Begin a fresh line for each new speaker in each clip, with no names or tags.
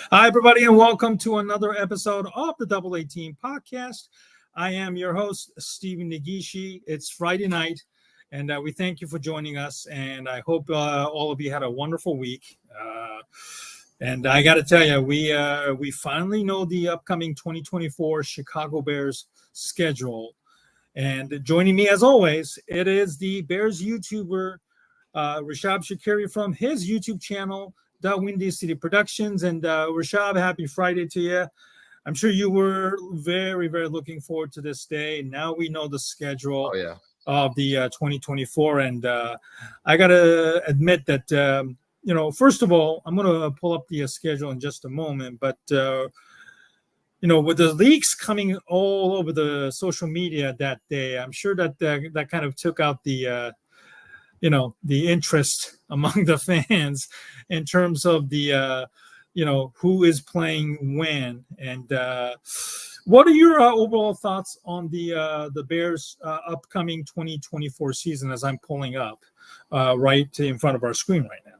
Hi, everybody, and welcome to another episode of the Double A Team podcast. I am your host, Stephen Negishi. It's Friday night, and we thank you for joining us. And I hope all of you had a wonderful week. And I got to tell you, we finally know the upcoming 2024 Chicago Bears schedule. And joining me, as always, it is the Bears YouTuber Rishab Skiri from his YouTube channel, The Windy City Productions. And Rishab, happy Friday to you. I'm sure you were very, very looking forward to this day. Now we know the schedule of the 2024. And I got to admit that, first of all, I'm going to pull up the schedule in just a moment. But, with the leaks coming all over the social media that day, I'm sure that that kind of took out the interest among the fans in terms of the, who is playing when. And what are your overall thoughts on the Bears upcoming 2024 season as I'm pulling up right in front of our screen right now?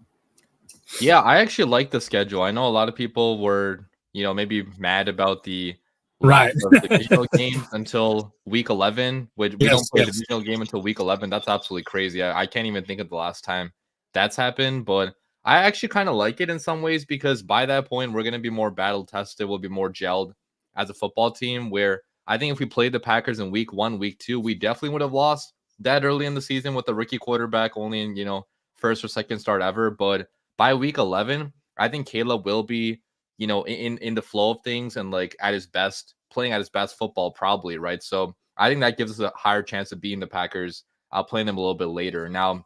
Yeah, I actually like the schedule. I know a lot of people were, maybe mad about the lack of divisional games until week 11. We don't play a divisional game until week 11. That's absolutely crazy. I can't even think of the last time that's happened, but I actually kind of like it in some ways because by that point, we're going to be more battle tested. We'll be more gelled as a football team, where I think if we played the Packers in week 1, week 2, we definitely would have lost that early in the season with the rookie quarterback only in, first or second start ever. But by week 11, I think Caleb will be, in the flow of things and like at his best, playing at his best football probably, right? So I think that gives us a higher chance of beating the Packers, playing them a little bit later. Now,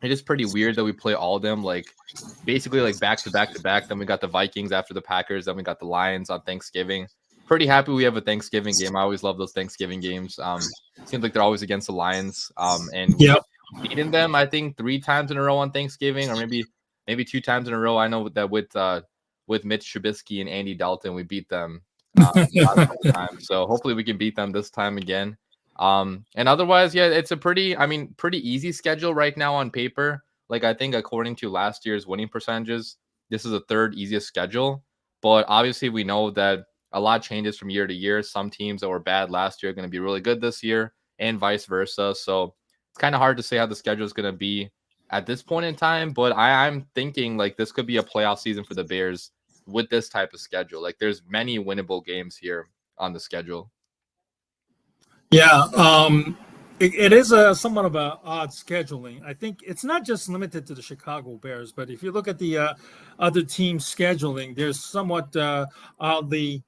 it is pretty weird that we play all of them like basically like back to back to back. Then we got the Vikings after the Packers. Then we got the Lions on Thanksgiving. Pretty happy we have a Thanksgiving game. I always love those Thanksgiving games. Seems like they're always against the Lions. And we've beaten them, I think, 3 times in a row on Thanksgiving, or maybe 2 times in a row. I know that with Mitch Trubisky and Andy Dalton, we beat them last couple times. So hopefully we can beat them this time again. And otherwise, yeah, it's a pretty easy schedule right now on paper. Like I think according to last year's winning percentages, this is the 3rd easiest schedule. But obviously we know that a lot changes from year to year. Some teams that were bad last year are going to be really good this year and vice versa. So it's kind of hard to say how the schedule is going to be at this point in time, but I'm thinking like this could be a playoff season for the Bears with this type of schedule. Like there's many winnable games here on the schedule.
Yeah, it is a somewhat of an odd scheduling. I think it's not just limited to the Chicago Bears, but if you look at the other teams' scheduling, there's somewhat oddly,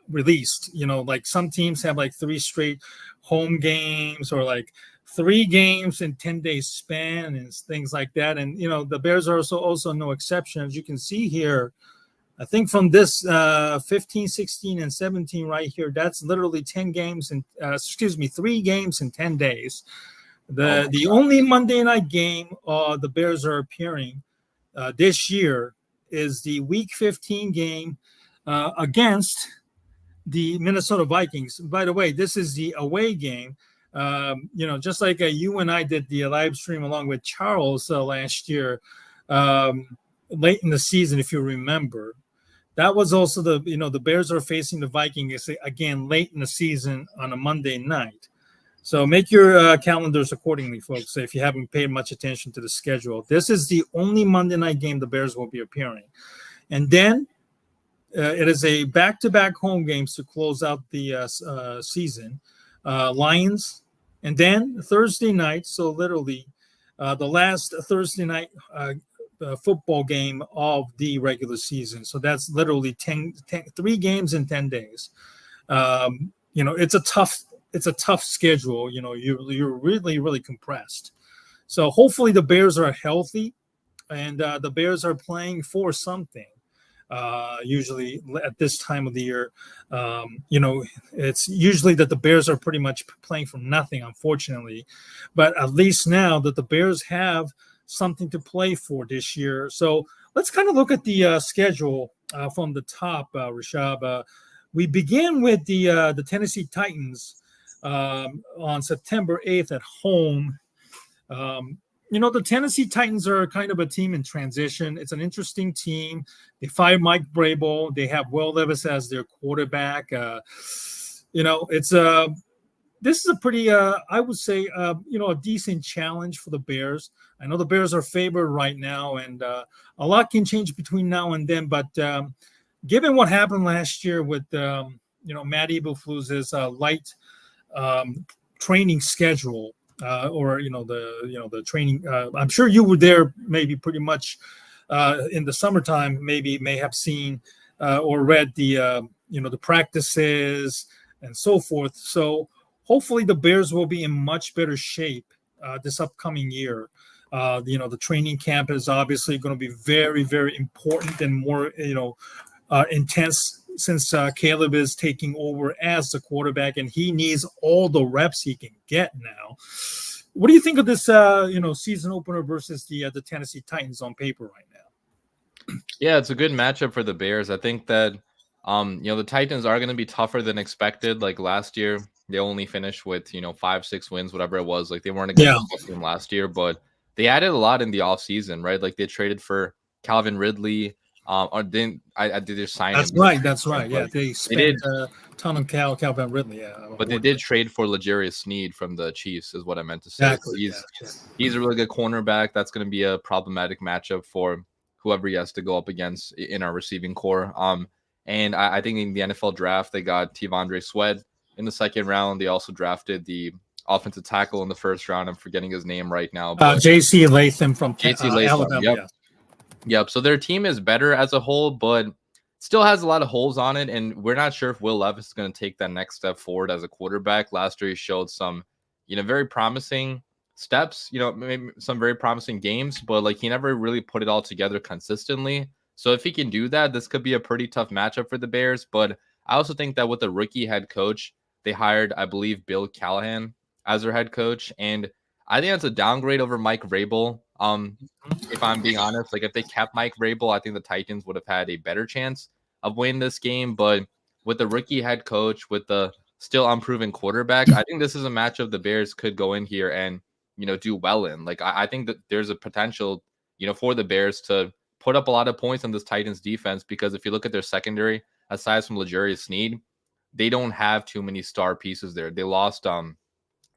released. Like some teams have like 3 straight home games or like 3 games in 10 days span and things like that. And the Bears are also no exception, as you can see here. I think from this 15, 16, and 17 right here, that's literally 10 games and 3 games in 10 days. The only Monday night game the Bears are appearing this year is the Week 15 game against the Minnesota Vikings. By the way, this is the away game. Just like you and I did the live stream along with Charles last year, late in the season, if you remember. That was also the Bears are facing the Vikings again late in the season on a Monday night. So make your calendars accordingly, folks, if you haven't paid much attention to the schedule. This is the only Monday night game the Bears will be appearing. And then it is a back-to-back home games to close out the season. Lions, and then Thursday night, so literally the last Thursday night football game of the regular season. So that's literally 3 games in 10 days. It's a tough schedule. You're really, really compressed. So hopefully the Bears are healthy and the Bears are playing for something. Usually at this time of the year, it's usually that the Bears are pretty much playing from nothing, unfortunately. But at least now that the Bears have something to play for this year. So let's kind of look at the schedule from the top, Rishab. We begin with the Tennessee Titans on September 8th at home. The Tennessee Titans are kind of a team in transition. It's an interesting team. They fired Mike Vrabel. They have Will Levis as their quarterback. It's this is a pretty, I would say, a decent challenge for the Bears. I know the Bears are favored right now, and a lot can change between now and then. But given what happened last year with, Matt Eberflus's light training schedule, or the training, I'm sure you were there, maybe pretty much in the summertime. Maybe may have seen or read the practices and so forth. So hopefully the Bears will be in much better shape this upcoming year. The training camp is obviously going to be very, very important and more, intense since Caleb is taking over as the quarterback, and he needs all the reps he can get now. What do you think of this, season opener versus the Tennessee Titans on paper right now?
Yeah, it's a good matchup for the Bears. I think that, the Titans are going to be tougher than expected. Like last year, they only finished with 5-6 wins, whatever it was. Like they weren't a good football team last year, but they added a lot in the offseason, right? Like they traded for Calvin Ridley. Or didn't I did just sign
That's
him?
Right. That's right. Yeah, they spent a ton on Calvin Ridley. Yeah,
but they did trade for L'Jarius Sneed from the Chiefs, is what I meant to say.
Exactly.
He's a really good cornerback. That's going to be a problematic matchup for whoever he has to go up against in our receiving core. And I think in the NFL draft they got T'Vondre Sweat in the second round. They also drafted the offensive tackle in the first round. I'm forgetting his name right now.
J.C. Latham from
Alabama.
Yep.
Yep. So their team is better as a whole, but still has a lot of holes on it. And we're not sure if Will Levis is going to take that next step forward as a quarterback. Last year, he showed some, very promising steps, maybe some very promising games, but like he never really put it all together consistently. So if he can do that, this could be a pretty tough matchup for the Bears. But I also think that with the rookie head coach, they hired, I believe, Bill Callahan as their head coach. And I think that's a downgrade over Mike Vrabel. If I'm being honest, like if they kept Mike Vrabel, I think the Titans would have had a better chance of winning this game. But with the rookie head coach, with the still unproven quarterback, I think this is a matchup the Bears could go in here and, do well in. Like I think that there's a potential, for the Bears to put up a lot of points on this Titans defense, because if you look at their secondary, aside from L'Jarius Sneed, they don't have too many star pieces there. They lost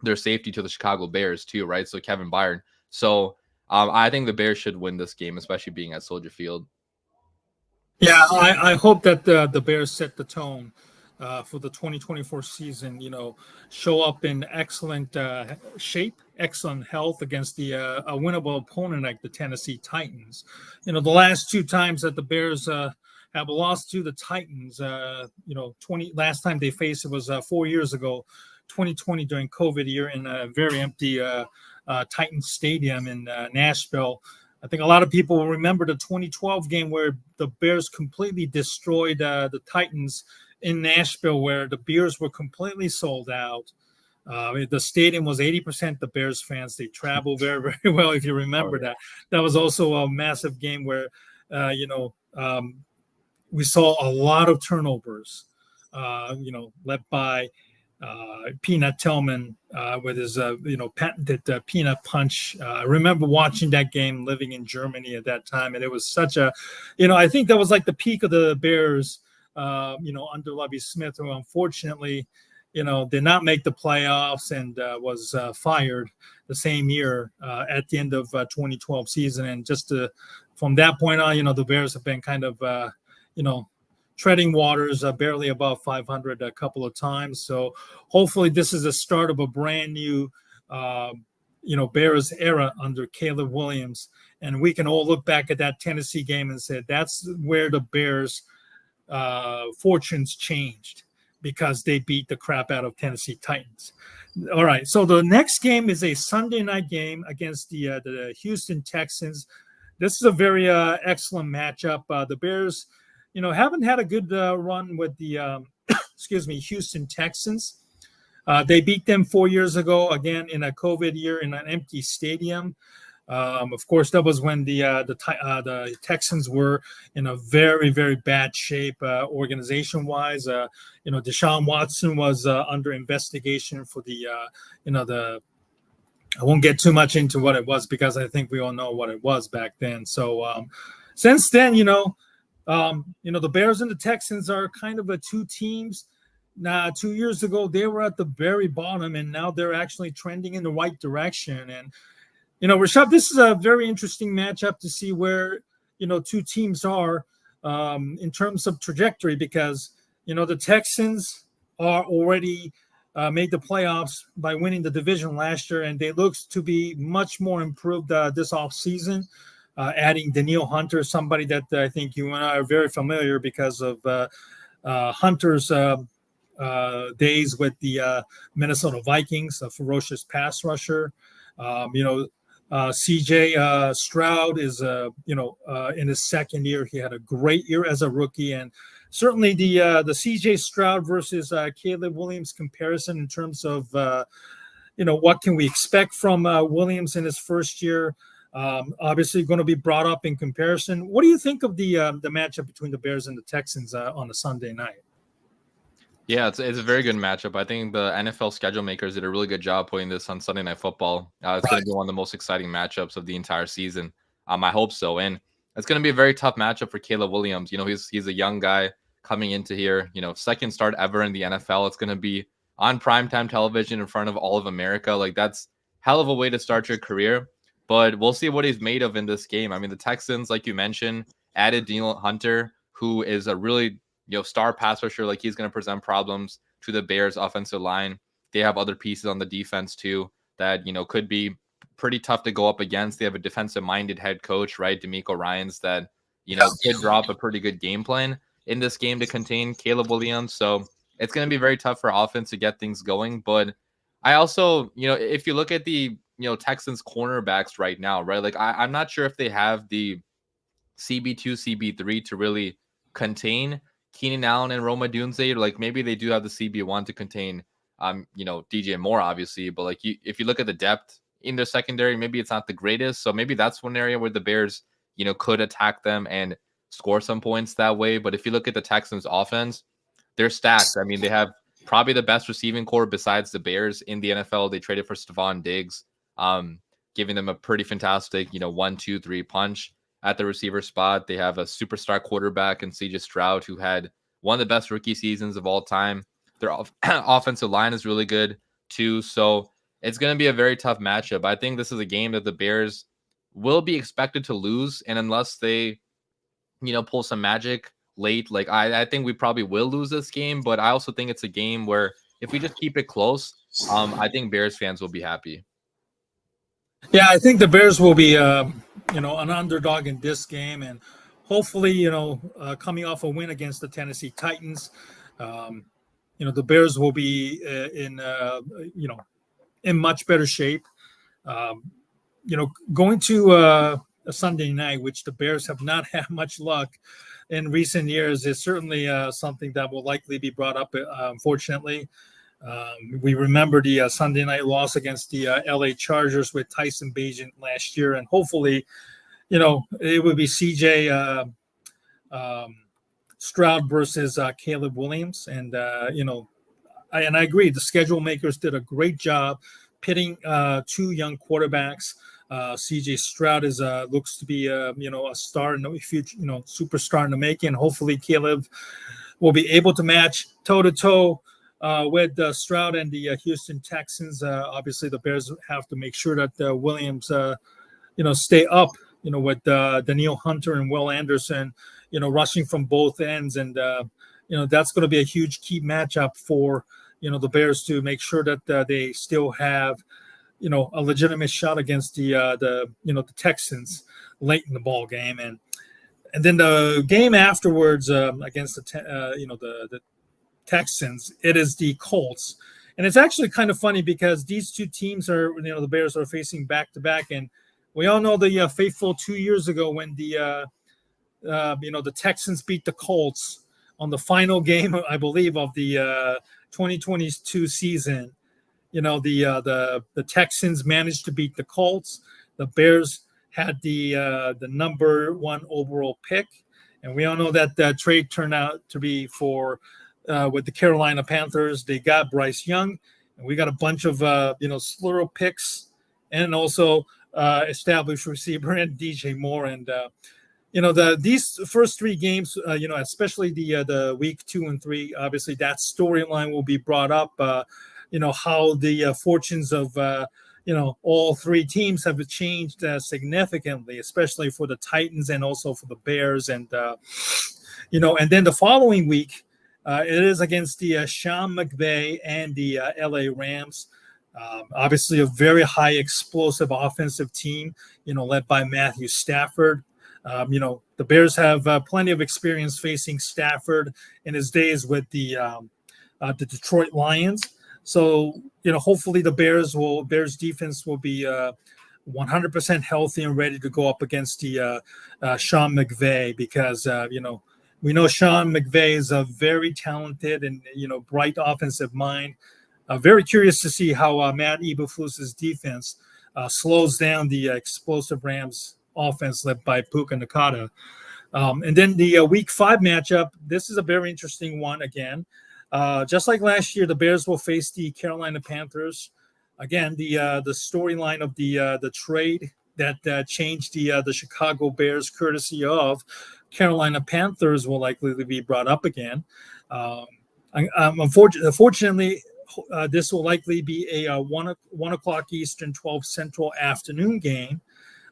their safety to the Chicago Bears too, right? So Kevin Byard. So I think the Bears should win this game, especially being at Soldier Field.
Yeah, I hope that the Bears set the tone for the 2024 season. Show up in excellent shape, excellent health against a winnable opponent like the Tennessee Titans. The last two times that the Bears have lost to the Titans, last time they faced it was 4 years ago, 2020 during COVID year in a very empty Titans Stadium in Nashville. I think a lot of people will remember the 2012 game where the Bears completely destroyed the Titans in Nashville, where the beers were completely sold out. The stadium was 80% the Bears fans. They travel very, very well, if you remember that. That was also a massive game where, we saw a lot of turnovers, led by Peanut Tillman with his, patented peanut punch. I remember watching that game living in Germany at that time. And it was such a, I think that was like the peak of the Bears, under Lovie Smith, who unfortunately, did not make the playoffs and was fired the same year at the end of 2012 season. And just from that point on, the Bears have been kind of, treading waters, barely above 500 a couple of times. So hopefully this is the start of a brand new, Bears era under Caleb Williams. And we can all look back at that Tennessee game and say that's where the Bears' fortunes changed, because they beat the crap out of Tennessee Titans. All right, so the next game is a Sunday night game against the Houston Texans. This is a very excellent matchup. The Bears, haven't had a good run with the, Houston Texans. They beat them 4 years ago, again in a COVID year in an empty stadium. Of course, that was when the Texans were in a very, very bad shape organization-wise. Deshaun Watson was under investigation for the I won't get too much into what it was because I think we all know what it was back then. So since then, the Bears and the Texans are kind of a two teams. 2 years ago, they were at the very bottom, and now they're actually trending in the right direction. And Rishab, this is a very interesting matchup to see where two teams are in terms of trajectory, because the Texans are already made the playoffs by winning the division last year, and they look to be much more improved this offseason. Adding Daniil Hunter, somebody that I think you and I are very familiar because of Hunter's days with the Minnesota Vikings, a ferocious pass rusher. CJ Stroud is, in his second year. He had a great year as a rookie, and certainly the CJ Stroud versus Caleb Williams comparison in terms of what can we expect from Williams in his first year. Obviously, going to be brought up in comparison. What do you think of the matchup between the Bears and the Texans on a Sunday night?
Yeah, it's a very good matchup. I think the NFL schedule makers did a really good job putting this on Sunday Night Football. It's going to be one of the most exciting matchups of the entire season. I hope so, and it's going to be a very tough matchup for Caleb Williams. He's a young guy coming into here. Second start ever in the NFL. It's going to be on primetime television in front of all of America. Like, that's hell of a way to start your career. But we'll see what he's made of in this game. I mean, the Texans, like you mentioned, added Daniil Hunter, who is a really star pass rusher. Like, he's going to present problems to the Bears offensive line. They have other pieces on the defense too that could be pretty tough to go up against. They have a defensive minded head coach, right, D'Amico Ryans, that could drop a pretty good game plan in this game to contain Caleb Williams. So it's going to be very tough for offense to get things going. But I also, if you look at the Texans cornerbacks right now, right, like I'm not sure if they have the CB2, CB3 to really contain Keenan Allen and Roma Dunze. Like, maybe they do have the CB1 to contain DJ Moore, obviously, but like if you look at the depth in their secondary, maybe it's not the greatest. So maybe that's one area where the Bears could attack them and score some points that way. But if you look at the Texans offense, they're stacked. I mean, they have probably the best receiving core besides the Bears in the NFL. They traded for Stephon Diggs, giving them a pretty fantastic 1, 2, 3 punch at the receiver spot. They have a superstar quarterback in CJ Stroud, who had one of the best rookie seasons of all time. Their offensive line is really good too. So it's going to be a very tough matchup. I think this is a game that the Bears will be expected to lose. And unless they, pull some magic late, like I think we probably will lose this game. But I also think it's a game where if we just keep it close, I think Bears fans will be happy.
Yeah, I think the Bears will be, an underdog in this game, and hopefully, coming off a win against the Tennessee Titans, the Bears will be in much better shape. Going to a Sunday night, which the Bears have not had much luck in recent years, is certainly something that will likely be brought up, unfortunately. We remember the Sunday night loss against the LA Chargers with Tyson Bagent last year, and hopefully, it would be CJ Stroud versus Caleb Williams. And I agree, the schedule makers did a great job pitting two young quarterbacks. CJ Stroud looks to be a star in the future, superstar in the making. Hopefully, Caleb will be able to match toe to toe with Stroud and the Houston Texans. Obviously, the Bears have to make sure that Williams, stay up, with Daniil Hunter and Will Anderson, rushing from both ends. And, that's going to be a huge key matchup for, the Bears to make sure that they still have, a legitimate shot against the Texans late in the ball game. And then the game afterwards against the Texans, it is the Colts. And it's actually kind of funny because these two teams are, the Bears are facing back to back. And we all know the faithful 2 years ago when the Texans beat the Colts on the final game, I believe, of the 2022 season. The Texans managed to beat the Colts. The Bears had the number 1 overall pick. And we all know that that trade turned out to be for with the Carolina Panthers. They got Bryce Young, and we got a bunch of slur picks and also established receiver and DJ Moore. And these first three games, especially the week 2 and 3, obviously that storyline will be brought up. How the fortunes of all three teams have changed significantly, especially for the Titans and also for the Bears. And and then the following week, it is against the Sean McVay and the LA Rams. Obviously, a very high explosive offensive team, led by Matthew Stafford. The Bears have plenty of experience facing Stafford in his days with the Detroit Lions. So, hopefully the Bears defense will be 100% healthy and ready to go up against the Sean McVay, because, we know Sean McVay is a very talented and, bright offensive mind. Very curious to see how Matt Eberflus's defense slows down the explosive Rams offense led by Puka Nakata. And then the week 5 matchup, this is a very interesting one again. Just like last year, the Bears will face the Carolina Panthers. Again, the storyline of the trade that changed the Chicago Bears, courtesy of Carolina Panthers, will likely be brought up again. Unfortunately, this will likely be a 1 o'clock Eastern, 12 Central afternoon game.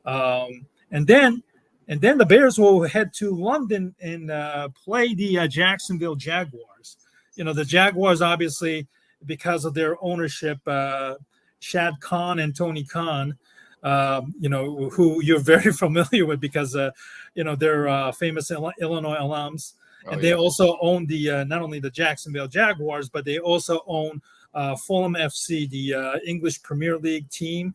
And then the Bears will head to London and play the Jacksonville Jaguars. The Jaguars, obviously, because of their ownership, Shad Khan and Tony Khan, who you're very familiar with because, they're famous Illinois alums. And they also own the not only the Jacksonville Jaguars, but they also own Fulham FC, the English Premier League team.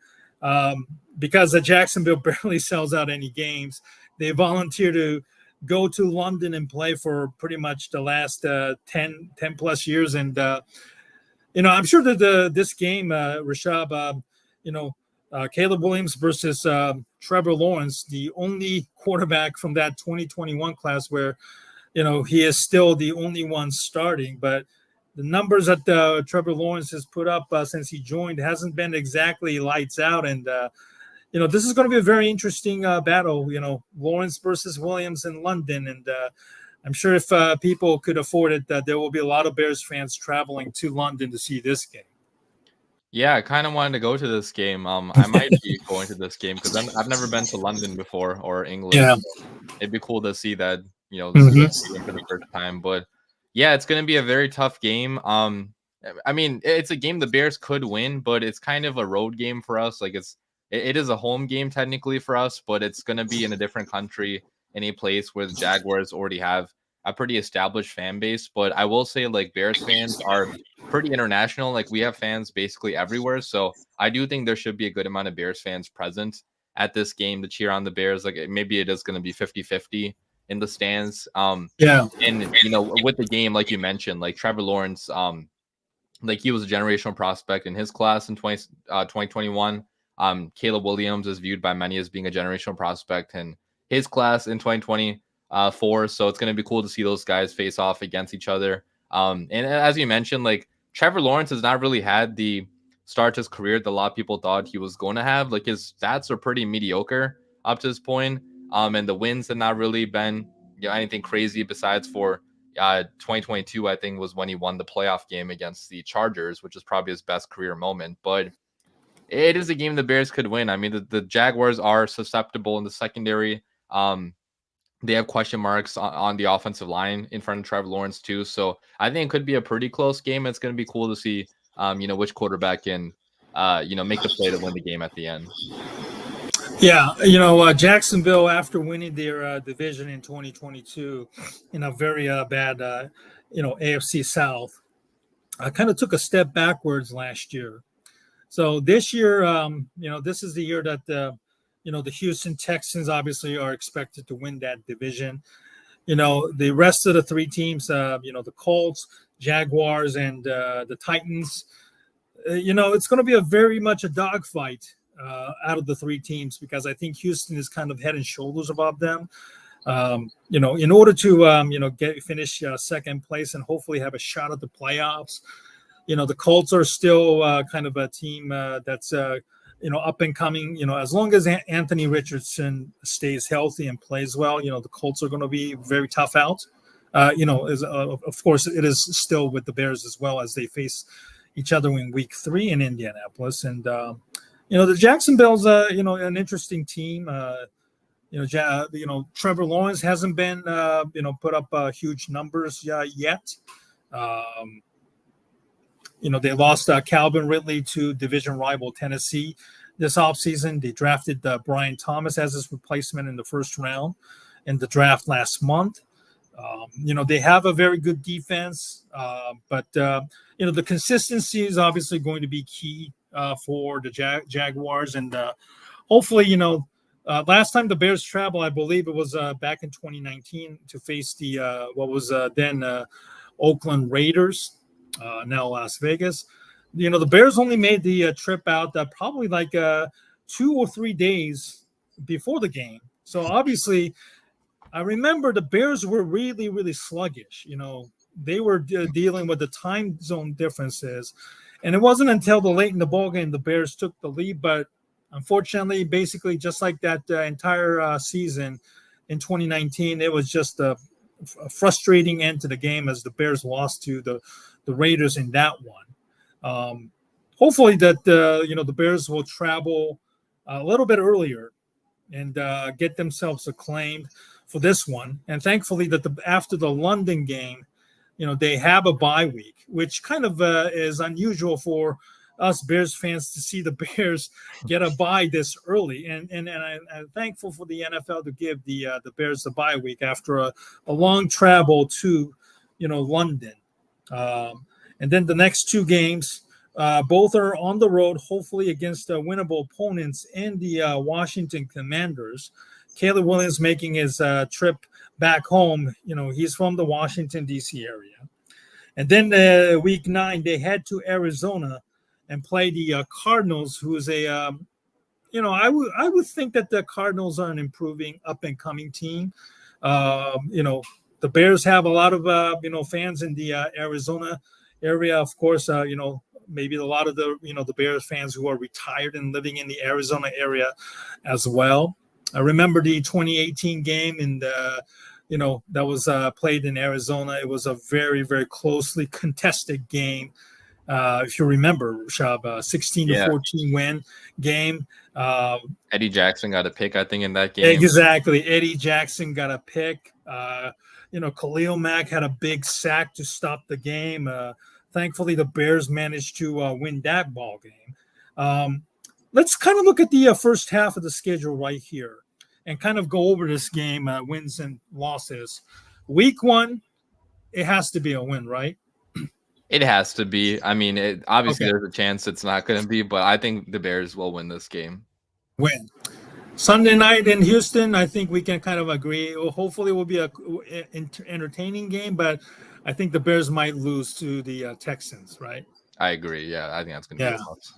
Because the Jacksonville barely sells out any games, they volunteer to go to London and play for pretty much the last 10 plus years. And, I'm sure that this game, Rishab, Caleb Williams versus Trevor Lawrence, the only quarterback from that 2021 class where, he is still the only one starting. But the numbers that Trevor Lawrence has put up since he joined hasn't been exactly lights out. And, this is going to be a very interesting battle, Lawrence versus Williams in London. And I'm sure if people could afford it, that there will be a lot of Bears fans traveling to London to see this game.
Yeah, I kind of wanted to go to this game. I might be going to this game because I've never been to London before or England.
Yeah.
So it'd be cool to see that, this game for the first time. But yeah, it's going to be a very tough game. I mean, it's a game the Bears could win, but it's kind of a road game for us. Like it is a home game technically for us, but it's going to be in a different country, in a place where the Jaguars already have a pretty established fan base. But I will say, like, Bears fans are pretty international. Like, we have fans basically everywhere. So I do think there should be a good amount of Bears fans present at this game to cheer on the Bears. Like, maybe it is going to be 50-50 in the stands. And, with the game, like you mentioned, like Trevor Lawrence, like he was a generational prospect in his class in 2021. Caleb Williams is viewed by many as being a generational prospect in his class in 2024. So it's going to be cool to see those guys face off against each other. And as you mentioned, like Trevor Lawrence has not really had the start to his career that a lot of people thought he was going to have. Like his stats are pretty mediocre up to this point. And the wins have not really been anything crazy besides for 2022, I think, was when he won the playoff game against the Chargers, which is probably his best career moment. But it is a game the Bears could win. I mean, the Jaguars are susceptible in the secondary. They have question marks on the offensive line in front of Trevor Lawrence too. So I think it could be a pretty close game. It's going to be cool to see, which quarterback can, make the play to win the game at the end.
Yeah, Jacksonville, after winning their division in 2022 in a very bad, AFC South, kind of took a step backwards last year. So this year, this is the year that, the Houston Texans obviously are expected to win that division. The rest of the three teams, the Colts, Jaguars, and the Titans, it's going to be very much a dogfight out of the three teams, because I think Houston is kind of head and shoulders above them. In order to, finish second place and hopefully have a shot at the playoffs. The Colts are still kind of a team that's, up and coming. As long as Anthony Richardson stays healthy and plays well, the Colts are going to be very tough out. Of course, it is still with the Bears as well as they face each other in Week 3 in Indianapolis. And the Jacksonville's an interesting team. Trevor Lawrence hasn't been put up huge numbers yet. They lost Calvin Ridley to division rival Tennessee this offseason. They drafted Brian Thomas as his replacement in the first round in the draft last month. They have a very good defense, but the consistency is obviously going to be key for the Jaguars. And hopefully, last time the Bears traveled, I believe it was back in 2019 to face the what was then Oakland Raiders. Now Las Vegas. The Bears only made the trip out probably like 2 or 3 days before the game. So obviously, I remember the Bears were really, really sluggish. They were dealing with the time zone differences. And it wasn't until the late in the ballgame the Bears took the lead. But unfortunately, basically, just like that entire season in 2019, it was just a frustrating end to the game as the Bears lost to the Raiders in that one. Hopefully that the Bears will travel a little bit earlier and get themselves acclaimed for this one. And thankfully that after the London game, they have a bye week, which kind of is unusual for us Bears fans to see the Bears get a bye this early. And I'm thankful for the NFL to give the Bears a bye week after a long travel to London. And then the next 2 games, both are on the road, hopefully against winnable opponents in the Washington Commanders. Caleb Williams making his trip back home. He's from the Washington, D.C. area. And then Week 9, they head to Arizona and play the Cardinals, who is I would think that the Cardinals are an improving, up-and-coming team. The Bears have a lot of fans in the Arizona area. Of course, maybe a lot of the Bears fans who are retired and living in the Arizona area as well. I remember the 2018 game in the that was played in Arizona. It was a very, very closely contested game. If you remember, Rishab, 16-14 win game.
Eddie Jackson got a pick, I think, in that game.
Exactly. Eddie Jackson got a pick. Khalil Mack had a big sack to stop the game. Thankfully, the Bears managed to win that ball game. Let's kind of look at the first half of the schedule right here and kind of go over this game, wins and losses. Week 1, it has to be a win, right?
It has to be. I mean, obviously there's a chance it's not going to be, but I think the Bears will win this game.
Win. Sunday night in Houston, I think we can kind of agree. Hopefully it will be an entertaining game, but I think the Bears might lose to the Texans, right?
I agree. Yeah, I think that's going to be a loss.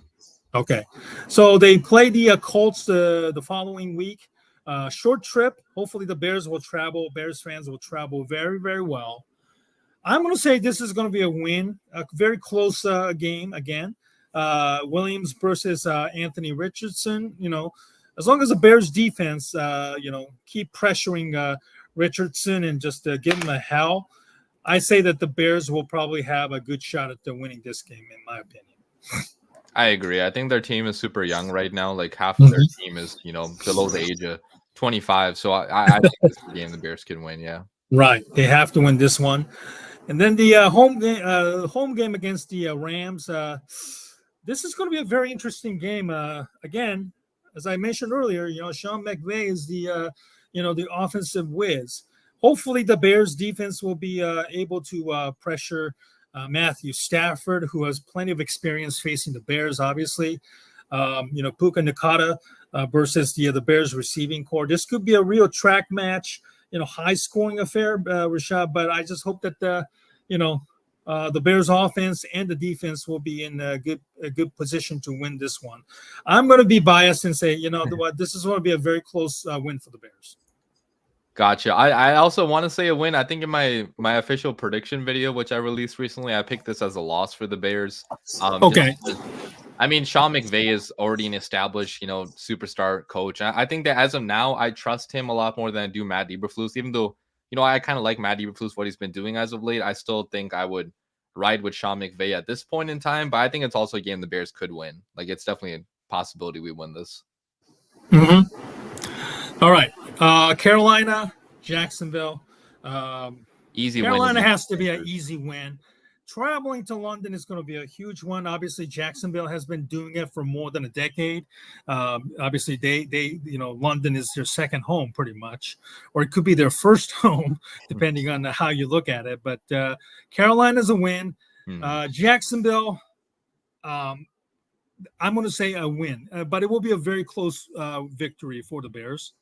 Okay. So they play the Colts the following week. Short trip. Hopefully the Bears fans will travel very, very well. I'm going to say this is going to be a win, a very close game again. Williams versus Anthony Richardson. As long as the Bears defense, keep pressuring Richardson and just give him a hell, I say that the Bears will probably have a good shot at winning this game, in my opinion.
I agree. I think their team is super young right now. Like half of their team is, below the age of 25. So I think this is the game the Bears can win. Yeah. Right.
They have to win this one. And then the home game against the Rams. This is going to be a very interesting game. Again, as I mentioned earlier, Sean McVay is the offensive whiz. Hopefully, the Bears defense will be able to pressure Matthew Stafford, who has plenty of experience facing the Bears. Obviously, Puka Nakata versus the Bears receiving core. This could be a real track match. High scoring affair, Rishab. But I just hope that the Bears offense and the defense will be in a good position to win this one. I'm going to be biased and say, this is going to be a very close win for the Bears.
Gotcha. I also want to say a win. I think in my official prediction video, which I released recently, I picked this as a loss for the Bears.
Okay.
I mean, Sean McVay is already an established, superstar coach. I think that as of now, I trust him a lot more than I do Matt Eberflus. Even though, I kind of like Matt Eberflus, what he's been doing as of late. I still think I would ride with Sean McVay at this point in time. But I think it's also a game the Bears could win. Like, it's definitely a possibility we win this.
Mm-hmm. All right, Carolina, Jacksonville.
Easy
Carolina
win.
has to be an easy win. Traveling to London is going to be a huge one. Obviously, Jacksonville has been doing it for more than a decade. Obviously, they London is their second home pretty much, or it could be their first home, depending on how you look at it. But Carolina's a win. Jacksonville, I'm going to say a win, but it will be a very close victory for the Bears.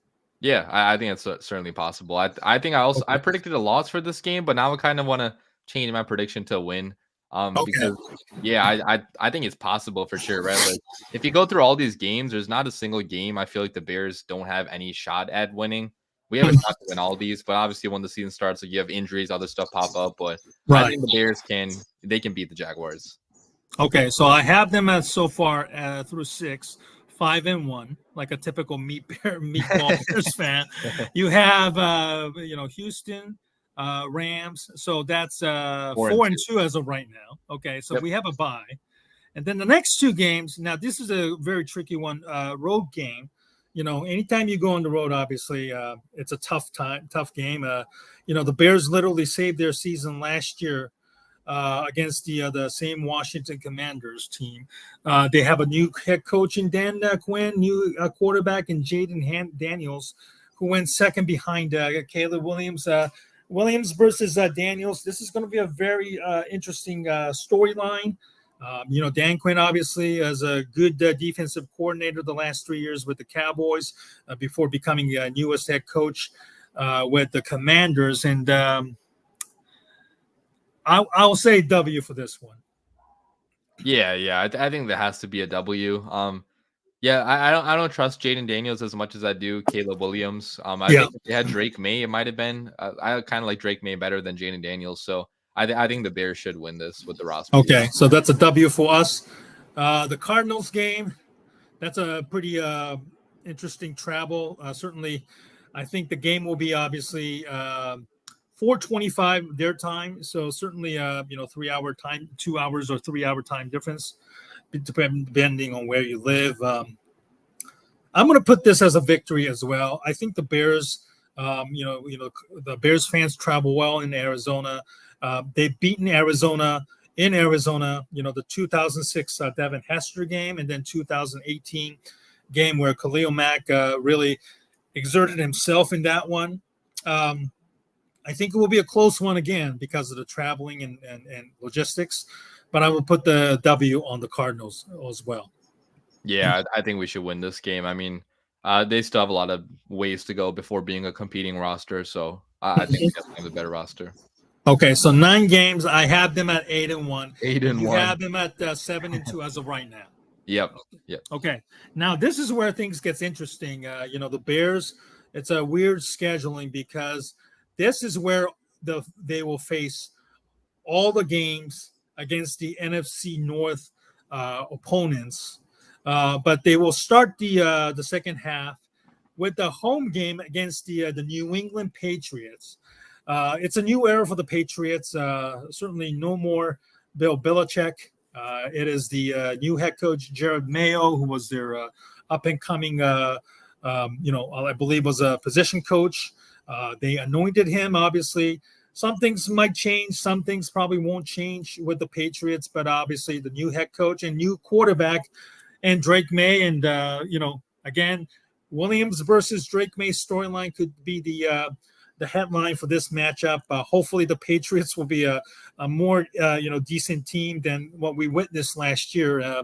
Yeah, I think it's certainly possible. I think I predicted a loss for this game, but now I kind of want to change my prediction to a win. Because I think it's possible for sure, right? Like if you go through all these games, there's not a single game I feel like the Bears don't have any shot at winning. We have a shot to win all these, but obviously when the season starts, like you have injuries, other stuff pop up. But I think the Bears can beat the Jaguars.
Okay, so I have them as so far through 6, 5-1, like a typical meatball Bears fan. You have Houston, Rams, so that's 4-2 as of right now. Okay, so we have a bye, and then the next 2 games. Now this is a very tricky one, road game. Anytime you go on the road, obviously it's a tough game. The Bears literally saved their season last year against the same Washington Commanders team. They have a new head coach in Dan Quinn, new quarterback in Jaden Daniels, who went second behind Caleb Williams. Williams versus Daniels. This is going to be a very interesting storyline. Dan Quinn obviously is a good defensive coordinator the last 3 years with the Cowboys before becoming the newest head coach with the Commanders. And I'll say W for this one.
Yeah. I think there has to be a W. I don't trust Jaden Daniels as much as I do Caleb Williams. I think if they had Drake May, it might have been. I kind of like Drake May better than Jaden Daniels. So I think the Bears should win this with the roster.
Okay, so that's a W for us. The Cardinals game, that's a pretty interesting travel. Certainly, I think the game will be obviously 4:25 their time. So certainly, 3-hour time, 2 hours or 3-hour time difference, depending on where you live. I'm going to put this as a victory as well. I think the Bears, the Bears fans travel well in Arizona. They've beaten Arizona in Arizona, the 2006 Devin Hester game, and then 2018 game where Khalil Mack really exerted himself in that one. I think it will be a close one again because of the traveling and logistics, but I will put the W on the Cardinals as well.
Yeah, I think we should win this game. I mean, they still have a lot of ways to go before being a competing roster, so I think we definitely have a better roster.
Okay, so 9 games. I have them at 8-1.
8-1.
You have them at 7-2 as of right now.
Yep.
Okay, now this is where things gets interesting. The Bears. It's a weird scheduling because this is where they will face all the games against the NFC North opponents, but they will start the second half with the home game against the New England Patriots. It's a new era for the Patriots. Certainly no more Bill Belichick. It is the new head coach, Jared Mayo, who was their up-and-coming, I believe was a position coach. They anointed him, obviously. Some things might change. Some things probably won't change with the Patriots, but obviously the new head coach and new quarterback and Drake May. And, again, Williams versus Drake May storyline could be the headline for this matchup. Hopefully the Patriots will be a more, decent team than what we witnessed last year.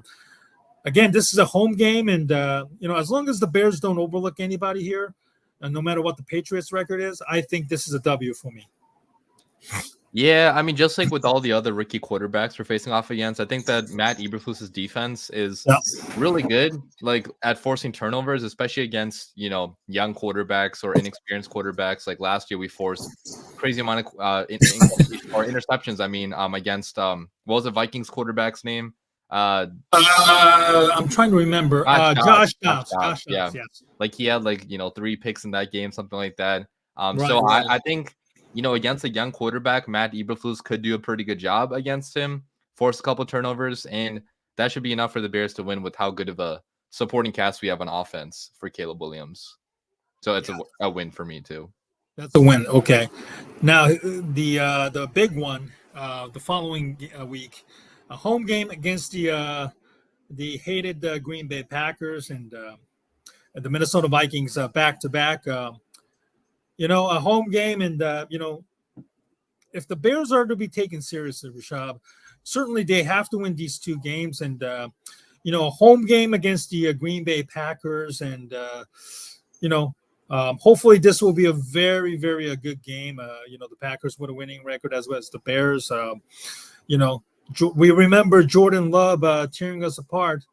Again, this is a home game. And, as long as the Bears don't overlook anybody here, no matter what the Patriots record is, I think this is a W for me.
Yeah, I mean, just like with all the other rookie quarterbacks we're facing off against, I think that Matt Eberflus's defense is really good, like at forcing turnovers, especially against, young quarterbacks or inexperienced quarterbacks. Like last year, we forced crazy amount of interceptions. I mean, against what was the Vikings quarterback's name?
I'm trying to remember. Josh Dobbs. Josh
Yeah,
Dobbs. Yes.
like he had like 3 picks in that game, something like that.
Right. Right.
I think against a young quarterback, Matt Eberflus could do a pretty good job against him, force a couple turnovers, and that should be enough for the Bears to win with how good of a supporting cast we have on offense for Caleb Williams. So it's a win for me too.
That's a win. Okay. Now the big one the following week, a home game against the hated Green Bay Packers and the Minnesota Vikings back to back. A home game, and if the Bears are to be taken seriously, Rishab, certainly they have to win these two games, and a home game against the Green Bay Packers, and hopefully this will be a very, very good game. The Packers with a winning record as well as the Bears. We remember Jordan Love tearing us apart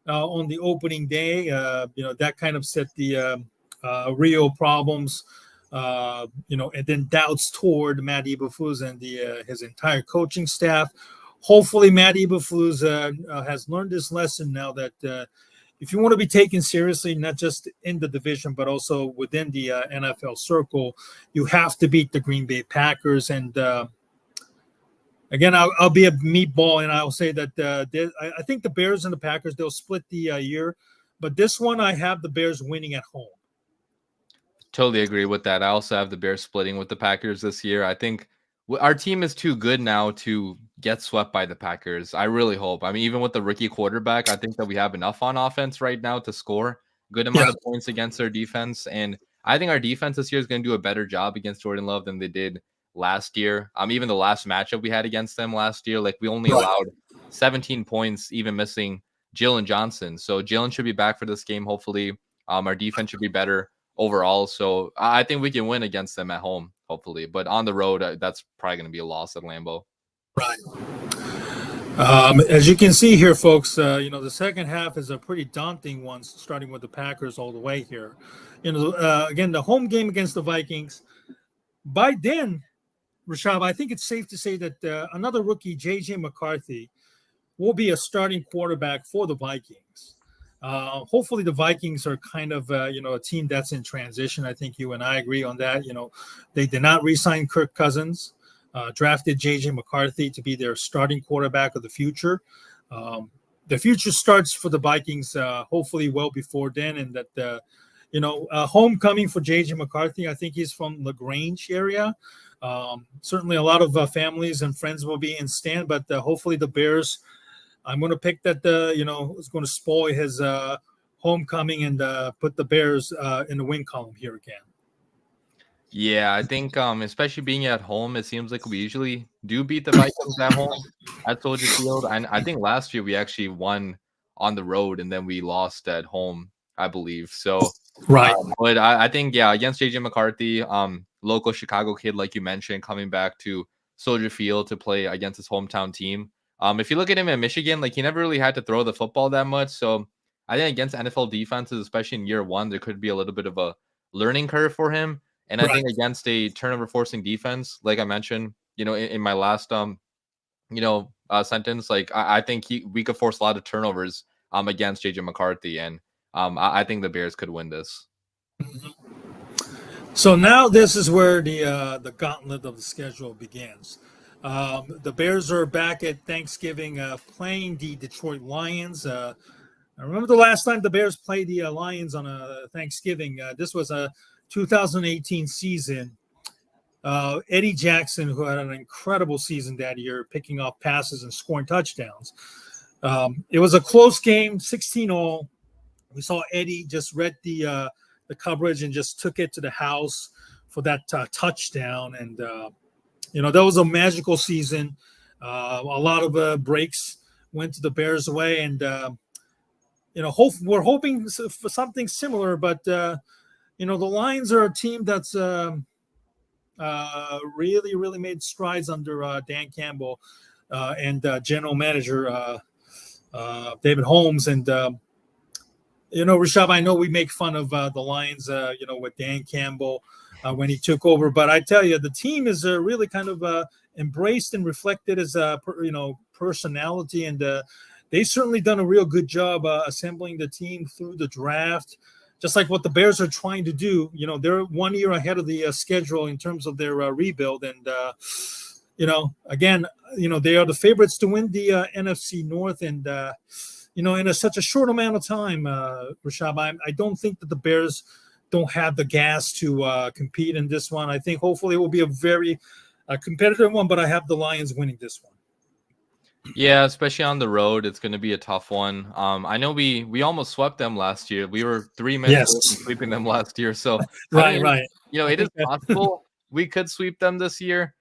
on the opening day. That kind of set the real problems. And then doubts toward Matt Eberflus and his entire coaching staff. Hopefully, Matt Eberflus has learned this lesson now that if you want to be taken seriously, not just in the division, but also within the NFL circle, you have to beat the Green Bay Packers. And again, I'll be a meatball, and I'll say that I think the Bears and the Packers, they'll split the year. But this one, I have the Bears winning at home.
Totally agree with that. I also have the Bears splitting with the Packers this year. I think our team is too good now to get swept by the Packers. I really hope. I mean, even with the rookie quarterback, I think that we have enough on offense right now to score a good amount of points against their defense. And I think our defense this year is going to do a better job against Jordan Love than they did last year. Even the last matchup we had against them last year, like we only allowed 17 points, even missing Jalen Johnson. So Jalen should be back for this game, hopefully. Our defense should be better overall. So I think we can win against them at home, hopefully. But on the road, that's probably going to be a loss at Lambeau.
Right. As you can see here, folks, the second half is a pretty daunting one, starting with the Packers all the way here. Again, the home game against the Vikings. By then, Rishab, I think it's safe to say that another rookie, J.J. McCarthy, will be a starting quarterback for the Vikings. Hopefully the Vikings are kind of, a team that's in transition. I think you and I agree on that. They did not re-sign Kirk Cousins, drafted J.J. McCarthy to be their starting quarterback of the future. The future starts for the Vikings hopefully well before then, and that, homecoming for J.J. McCarthy. I think he's from LaGrange area. Certainly a lot of families and friends will be in stand, but hopefully the Bears, I'm going to pick that, is going to spoil his homecoming and put the Bears in the win column here again.
Yeah, I think especially being at home, it seems like we usually do beat the Vikings at home at Soldier Field. And I think last year we actually won on the road and then we lost at home, I believe. So,
right.
But I think, against JJ McCarthy, local Chicago kid, like you mentioned, coming back to Soldier Field to play against his hometown team. If you look at him in Michigan, like he never really had to throw the football that much. So I think against NFL defenses, especially in year one, there could be a little bit of a learning curve for him. And I think against a turnover forcing defense, like I mentioned, in my last sentence, like I think we could force a lot of turnovers against JJ McCarthy, and I think the Bears could win this.
So now this is where the gauntlet of the schedule begins. The Bears are back at Thanksgiving playing the Detroit Lions. I remember the last time the Bears played the Lions on a Thanksgiving. This was a 2018 season. Eddie Jackson, who had an incredible season that year, picking off passes and scoring touchdowns. It was a close game, 16-all. We saw Eddie just read the coverage and just took it to the house for that touchdown. And, that was a magical season. A lot of breaks went to the Bears' way. And, we're hoping for something similar. But, the Lions are a team that's really, really made strides under Dan Campbell and general manager David Holmes. And, Rishab, I know we make fun of the Lions, with Dan Campbell when he took over. But I tell you, the team is really kind of embraced and reflected his, personality. And they certainly done a real good job assembling the team through the draft, just like what the Bears are trying to do. You know, they're 1 year ahead of the schedule in terms of their rebuild, and you know, again, you know, they are the favorites to win the NFC North, and you know, in such a short amount of time, Rishab, I don't think that the Bears don't have the gas to compete in this one. I think hopefully it will be a very competitive one, but I have the Lions winning this one.
Yeah, especially on the road, it's going to be a tough one. I know we almost swept them last year. We were 3 minutes away from sweeping them last year. So I think,
Right.
you know, it is possible we could sweep them this year.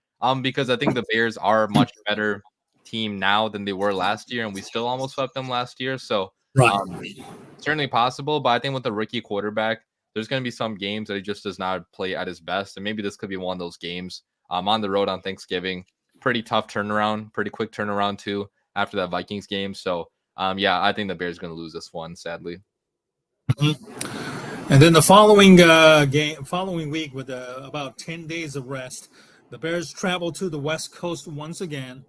Because I think the Bears are a much better team now than they were last year, and we still almost swept them last year. So certainly possible. But I think with the rookie quarterback, there's going to be some games that he just does not play at his best, and maybe this could be one of those games. On the road on Thanksgiving. Pretty tough turnaround, pretty quick turnaround too after that Vikings game. So, yeah, I think the Bears are going to lose this one, sadly.
And then the following following week, with about 10 days of rest, the Bears travel to the West Coast once again,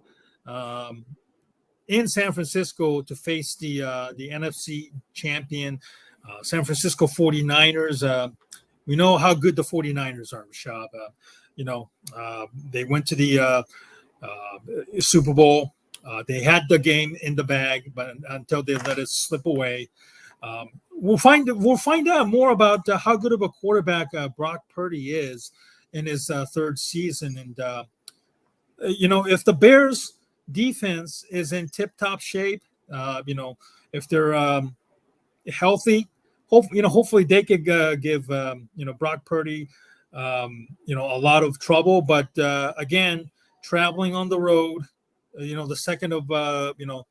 in San Francisco to face the NFC champion, San Francisco 49ers. We know how good the 49ers are, Rishab. You know, they went to the Super Bowl. They had the game in the bag, but until they let it slip away, we'll find out more about how good of a quarterback Brock Purdy is in his third season. And you know, if the Bears defense is in tip-top shape, you know, if they're healthy, hopefully they could give you know, Brock Purdy you know, a lot of trouble. But again, traveling on the road, you know, the second of you know,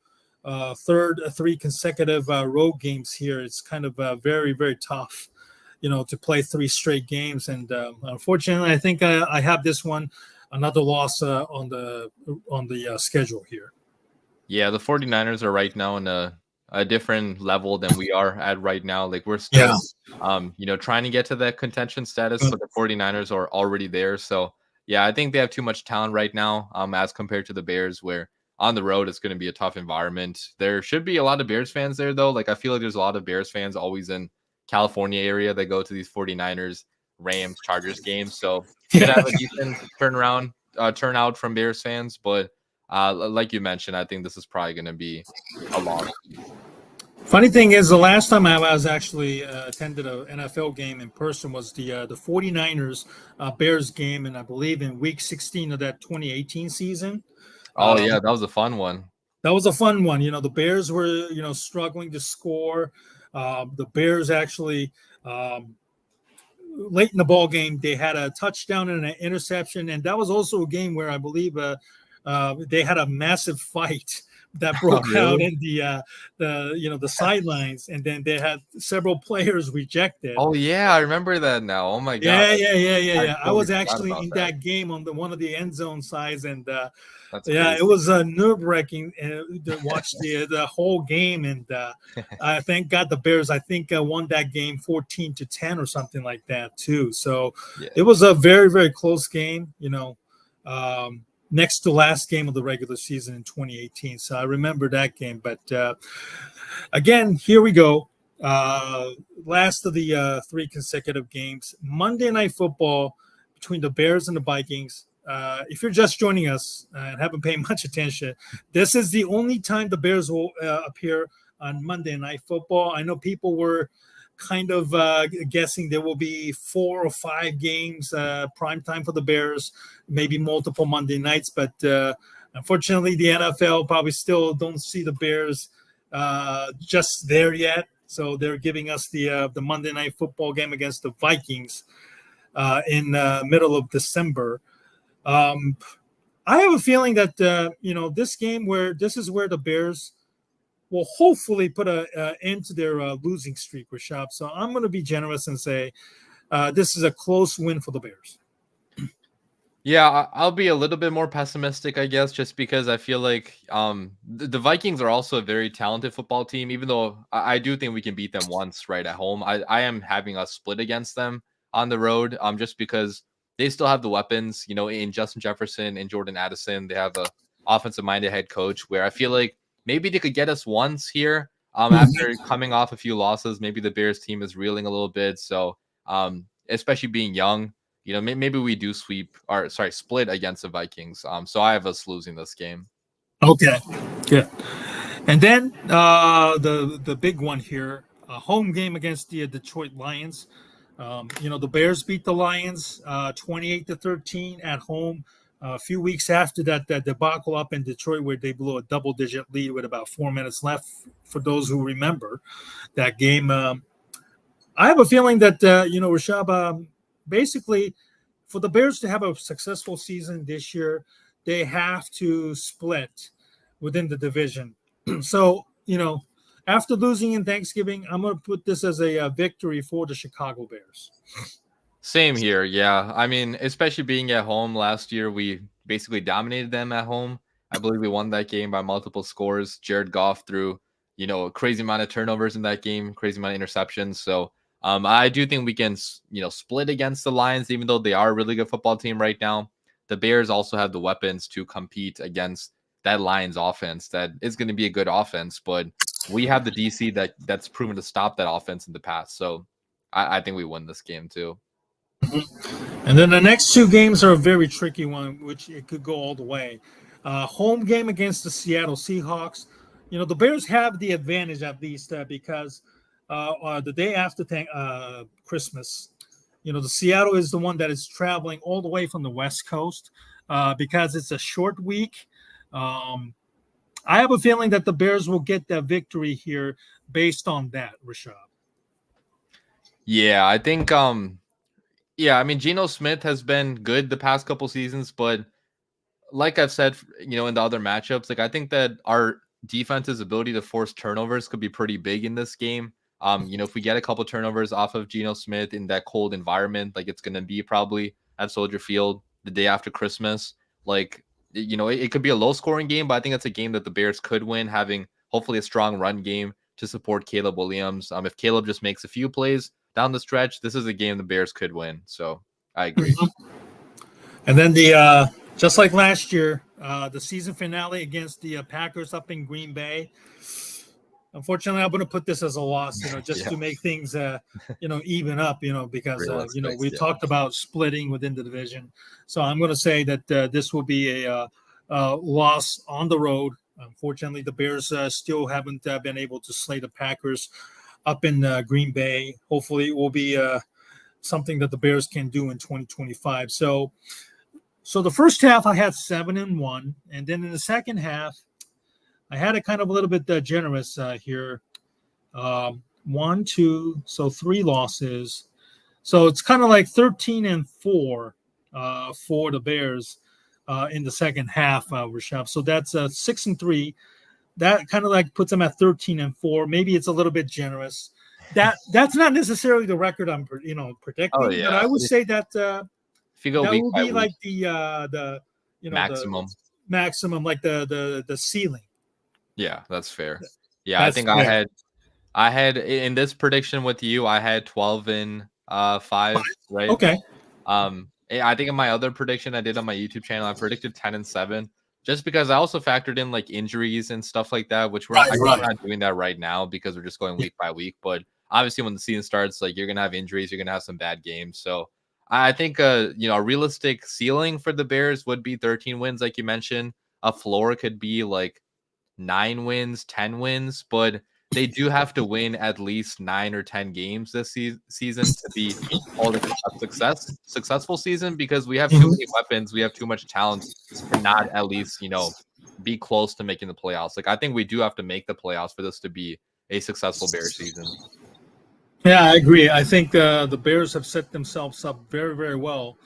three consecutive road games here, it's kind of very, very tough, you know, to play 3 straight games. And unfortunately, I think I have this one, another loss on the schedule here.
Yeah, the 49ers are right now in a different level than we are at right now. Like, we're still you know, trying to get to that contention status, but the 49ers are already there. So yeah, I think they have too much talent right now, as compared to the Bears, where on the road it's going to be a tough environment. There should be a lot of Bears fans there, though. Like, I feel like there's a lot of Bears fans always in California area that go to these 49ers, Rams, Chargers games. So should have a decent turnout from Bears fans. But like you mentioned, I think this is probably going to be a loss.
Funny thing is, the last time I was actually attended an NFL game in person was the 49ers Bears game, and I believe in week 16 of that 2018 season.
Oh, yeah, that was a fun one.
That was a fun one. You know, the Bears were, you know, struggling to score. The Bears actually, late in the ball game, they had a touchdown and an interception, and that was also a game where I believe they had a massive fight that broke out in the you know, the sidelines, and then they had several players rejected.
Oh yeah, I remember that now. Oh my god.
Yeah. I was actually in that game on one of the end zone sides, and yeah, it was nerve-wracking to watch the whole game. And thank God the Bears, I think, won that game 14-10 or something like that too. So it was a very, very close game, you know. Next to last game of the regular season in 2018. So I remember that game. But again, here we go. Last of the 3 consecutive games. Monday Night Football between the Bears and the Vikings. If you're just joining us and haven't paid much attention, this is the only time the Bears will appear on Monday Night Football. I know people were kind of guessing there will be 4 or 5 games prime time for the Bears, maybe multiple Monday nights, but unfortunately the NFL probably still don't see the Bears just there yet, so they're giving us the Monday Night Football game against the Vikings in middle of December. I have a feeling that you know, this game, where this is where the Bears will hopefully put an end to their losing streak, Rishab. So I'm going to be generous and say this is a close win for the Bears.
Yeah, I'll be a little bit more pessimistic, I guess, just because I feel like the Vikings are also a very talented football team, even though I do think we can beat them once right at home. I am having us split against them on the road, just because they still have the weapons, you know, in Justin Jefferson and Jordan Addison. They have a offensive-minded head coach, where I feel like maybe they could get us once here. After coming off a few losses, maybe the Bears team is reeling a little bit. So, especially being young, maybe we do split against the Vikings. So I have us losing this game.
Okay, good. And then the big one here, a home game against the Detroit Lions. The Bears beat the Lions 28-13 at home. A few weeks after that debacle up in Detroit, where they blew a double-digit lead with about 4 minutes left. For those who remember that game, I have a feeling that Rishab, basically, for the Bears to have a successful season this year, they have to split within the division. So, after losing in Thanksgiving, I'm going to put this as a victory for the Chicago Bears.
Same here. Yeah. I mean, especially being at home last year, we basically dominated them at home. I believe we won that game by multiple scores. Jared Goff threw, a crazy amount of turnovers in that game, crazy amount of interceptions. So I do think we can, split against the Lions, even though they are a really good football team right now. The Bears also have the weapons to compete against that Lions offense. That is going to be a good offense, but we have the DC that's proven to stop that offense in the past. So I think we win this game too.
And then the next two games are a very tricky one, which it could go all the way. Home game against the Seattle Seahawks. The Bears have the advantage at least because the day after Christmas, the Seattle is the one that is traveling all the way from the West Coast because it's a short week. I have a feeling that the Bears will get that victory here based on that, Rishab.
Yeah, I think I mean, Geno Smith has been good the past couple seasons, but like I've said, in the other matchups, like I think that our defense's ability to force turnovers could be pretty big in this game. If we get a couple turnovers off of Geno Smith in that cold environment, like it's going to be probably at Soldier Field the day after Christmas, like, it could be a low scoring game, but I think it's a game that the Bears could win, having hopefully a strong run game to support Caleb Williams. If Caleb just makes a few plays down the stretch, this is a game the Bears could win. So I agree.
And then just like last year, the season finale against the Packers up in Green Bay. Unfortunately, I'm going to put this as a loss, just to make things, even up, because, we talked about splitting within the division. So I'm going to say that this will be a loss on the road. Unfortunately, the Bears still haven't been able to slay the Packers up in Green Bay. Hopefully, it will be something that the Bears can do in 2025. So the first half, I had 7-1, and then in the second half, I had it kind of a little bit generous here. 1, 2, so 3 losses. So it's kind of like 13-4 for the Bears in the second half, Rishab. So that's 6-3. That kind of like puts them at 13-4. Maybe it's a little bit generous. That's not necessarily the record I'm predicting, but I would say that
if you go
that
week
will
by
be
week,
like the
maximum,
like the ceiling.
Yeah, that's fair. Yeah, I think fair. I had in this prediction with you, I had 12-5, right?
Okay.
I think in my other prediction I did on my YouTube channel, I predicted 10-7, just because I also factored in like injuries and stuff like that, which we're not doing that right now because we're just going week by week. But obviously, when the season starts, like you're gonna have injuries, you're gonna have some bad games. So I think a realistic ceiling for the Bears would be 13 wins, like you mentioned. A floor could be like 9 wins, 10 wins, but they do have to win at least 9 or 10 games this season to be called a successful season, because we have too many weapons, we have too much talent to not at least, be close to making the playoffs. Like I think we do have to make the playoffs for this to be a successful Bears season.
Yeah, I agree. I think the Bears have set themselves up very, very well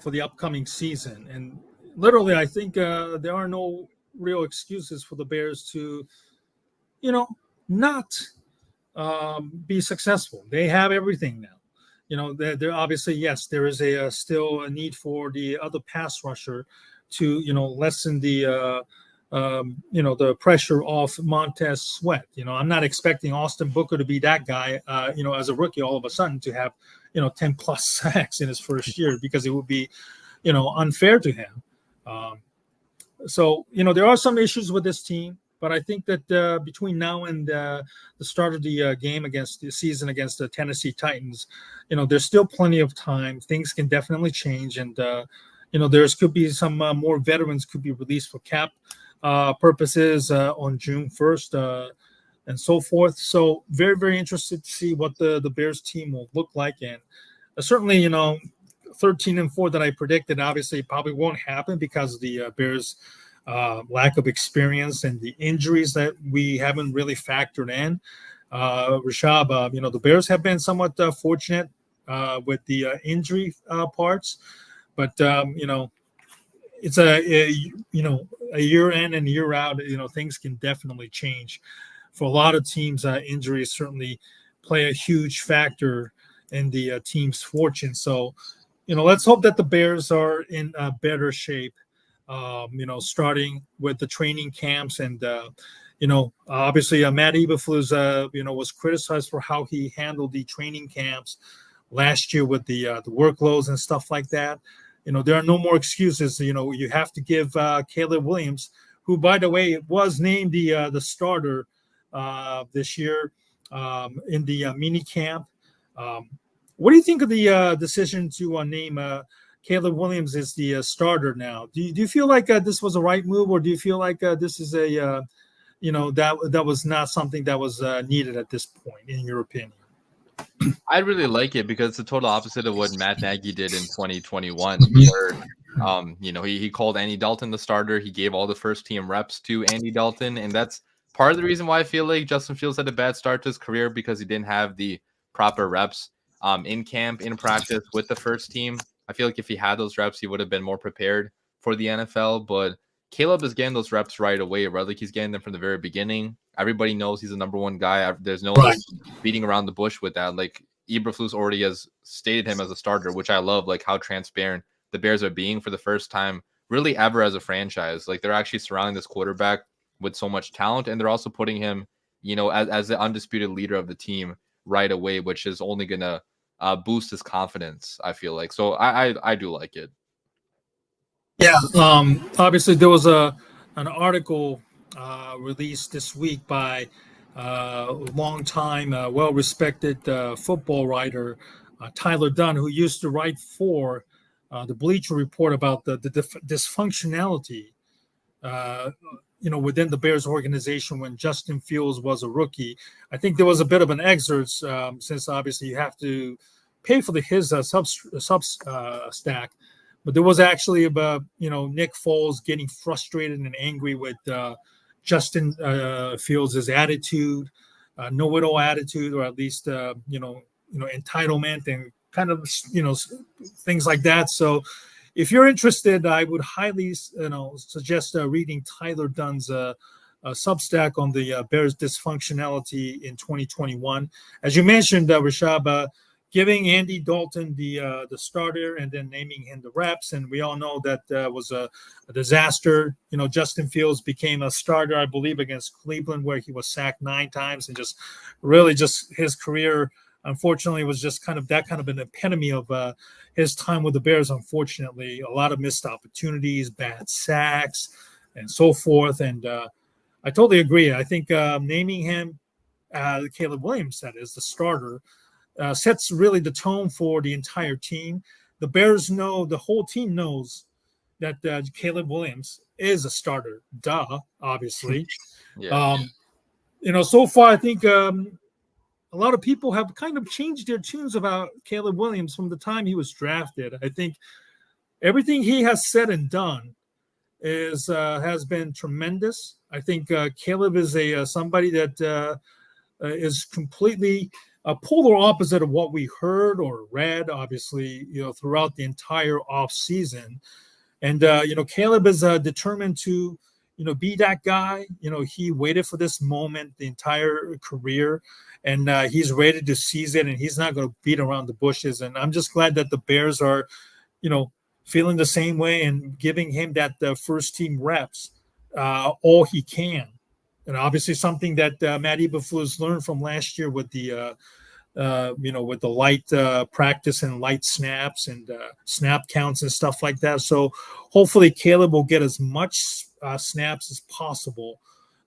for the upcoming season. And literally, I think there are no real excuses for the Bears to, not be successful. They have everything now. They're obviously, yes, there is still a need for the other pass rusher to, lessen the the pressure off Montez Sweat. I'm not expecting Austin Booker to be that guy, as a rookie all of a sudden to have, 10 plus sacks in his first year, because it would be, unfair to him. So, there are some issues with this team. But I think that between now and the start of the game against the season against the Tennessee Titans, there's still plenty of time. Things can definitely change, and there's could be some more veterans could be released for cap purposes on June 1st. And so forth. So very, very interested to see what the Bears team will look like. And certainly, 13-4 that I predicted obviously probably won't happen because of the Bears' lack of experience and the injuries that we haven't really factored in. Rishab, the Bears have been somewhat fortunate with the injury parts, but it's a year in and year out. Things can definitely change. For a lot of teams, injuries certainly play a huge factor in the team's fortune. So, let's hope that the Bears are in better shape, starting with the training camps. And, obviously Matt Eberflus, was criticized for how he handled the training camps last year with the workloads and stuff like that. There are no more excuses. You have to give Caleb Williams, who, by the way, was named the starter this year in the mini camp. What do you think of the decision to name Caleb Williams as the starter now? Do you feel like this was a right move, or do you feel like this is a that was not something that was needed at this point, in your opinion?
I really like it because it's the total opposite of what Matt Nagy did in 2021, where he called Andy Dalton the starter. He gave all the first team reps to Andy Dalton, and that's part of the reason why I feel like Justin Fields had a bad start to his career, because he didn't have the proper reps in camp, in practice with the first team. I feel like if he had those reps, he would have been more prepared for the NFL. But Caleb is getting those reps right away, right? Like, he's getting them from the very beginning. Everybody knows he's the number one guy. There's no beating around the bush with that. Like, Eberflus already has stated him as a starter, which I love, like how transparent the Bears are being for the first time really ever as a franchise. Like, they're actually surrounding this quarterback with so much talent, and they're also putting him, as the undisputed leader of the team right away, which is only gonna boost his confidence, I feel like. So I do like it.
Yeah. Obviously, there was an article released this week by long-time, well-respected football writer Tyler Dunn, who used to write for the Bleacher Report about the dysfunctionality within the Bears organization when Justin Fields was a rookie. I think there was a bit of an excerpt since obviously you have to pay for his Substack, but there was actually about Nick Foles getting frustrated and angry with Justin Fields' attitude, know-it-all attitude, or at least entitlement and kind of things like that. So if you're interested, I would highly suggest reading Tyler Dunn's Substack on the Bears dysfunctionality in 2021. As you mentioned, Rishab, giving Andy Dalton the starter and then naming him the reps, and we all know that was a disaster. Justin Fields became a starter, I believe, against Cleveland, where he was sacked 9 times, and just his career, unfortunately, was just kind of an epitome of his time with the Bears. Unfortunately, a lot of missed opportunities, bad sacks, and so forth. And I totally agree. I think naming him Caleb Williams, that is the starter, sets really the tone for the entire team. The Bears know, the whole team knows that Caleb Williams is a starter. Duh, obviously.
Yeah.
So far, I think a lot of people have kind of changed their tunes about Caleb Williams from the time he was drafted. I think everything he has said and done has been tremendous. I think Caleb is somebody that is completely a polar opposite of what we heard or read, obviously, throughout the entire off season. And, Caleb is determined to, be that guy. He waited for this moment the entire career, and he's ready to seize it, and he's not going to beat around the bushes. And I'm just glad that the Bears are, feeling the same way and giving him that first team reps all he can. And obviously something that Matt Eberflus learned from last year with the with the light practice and light snaps and snap counts and stuff like that. So hopefully Caleb will get as much snaps as possible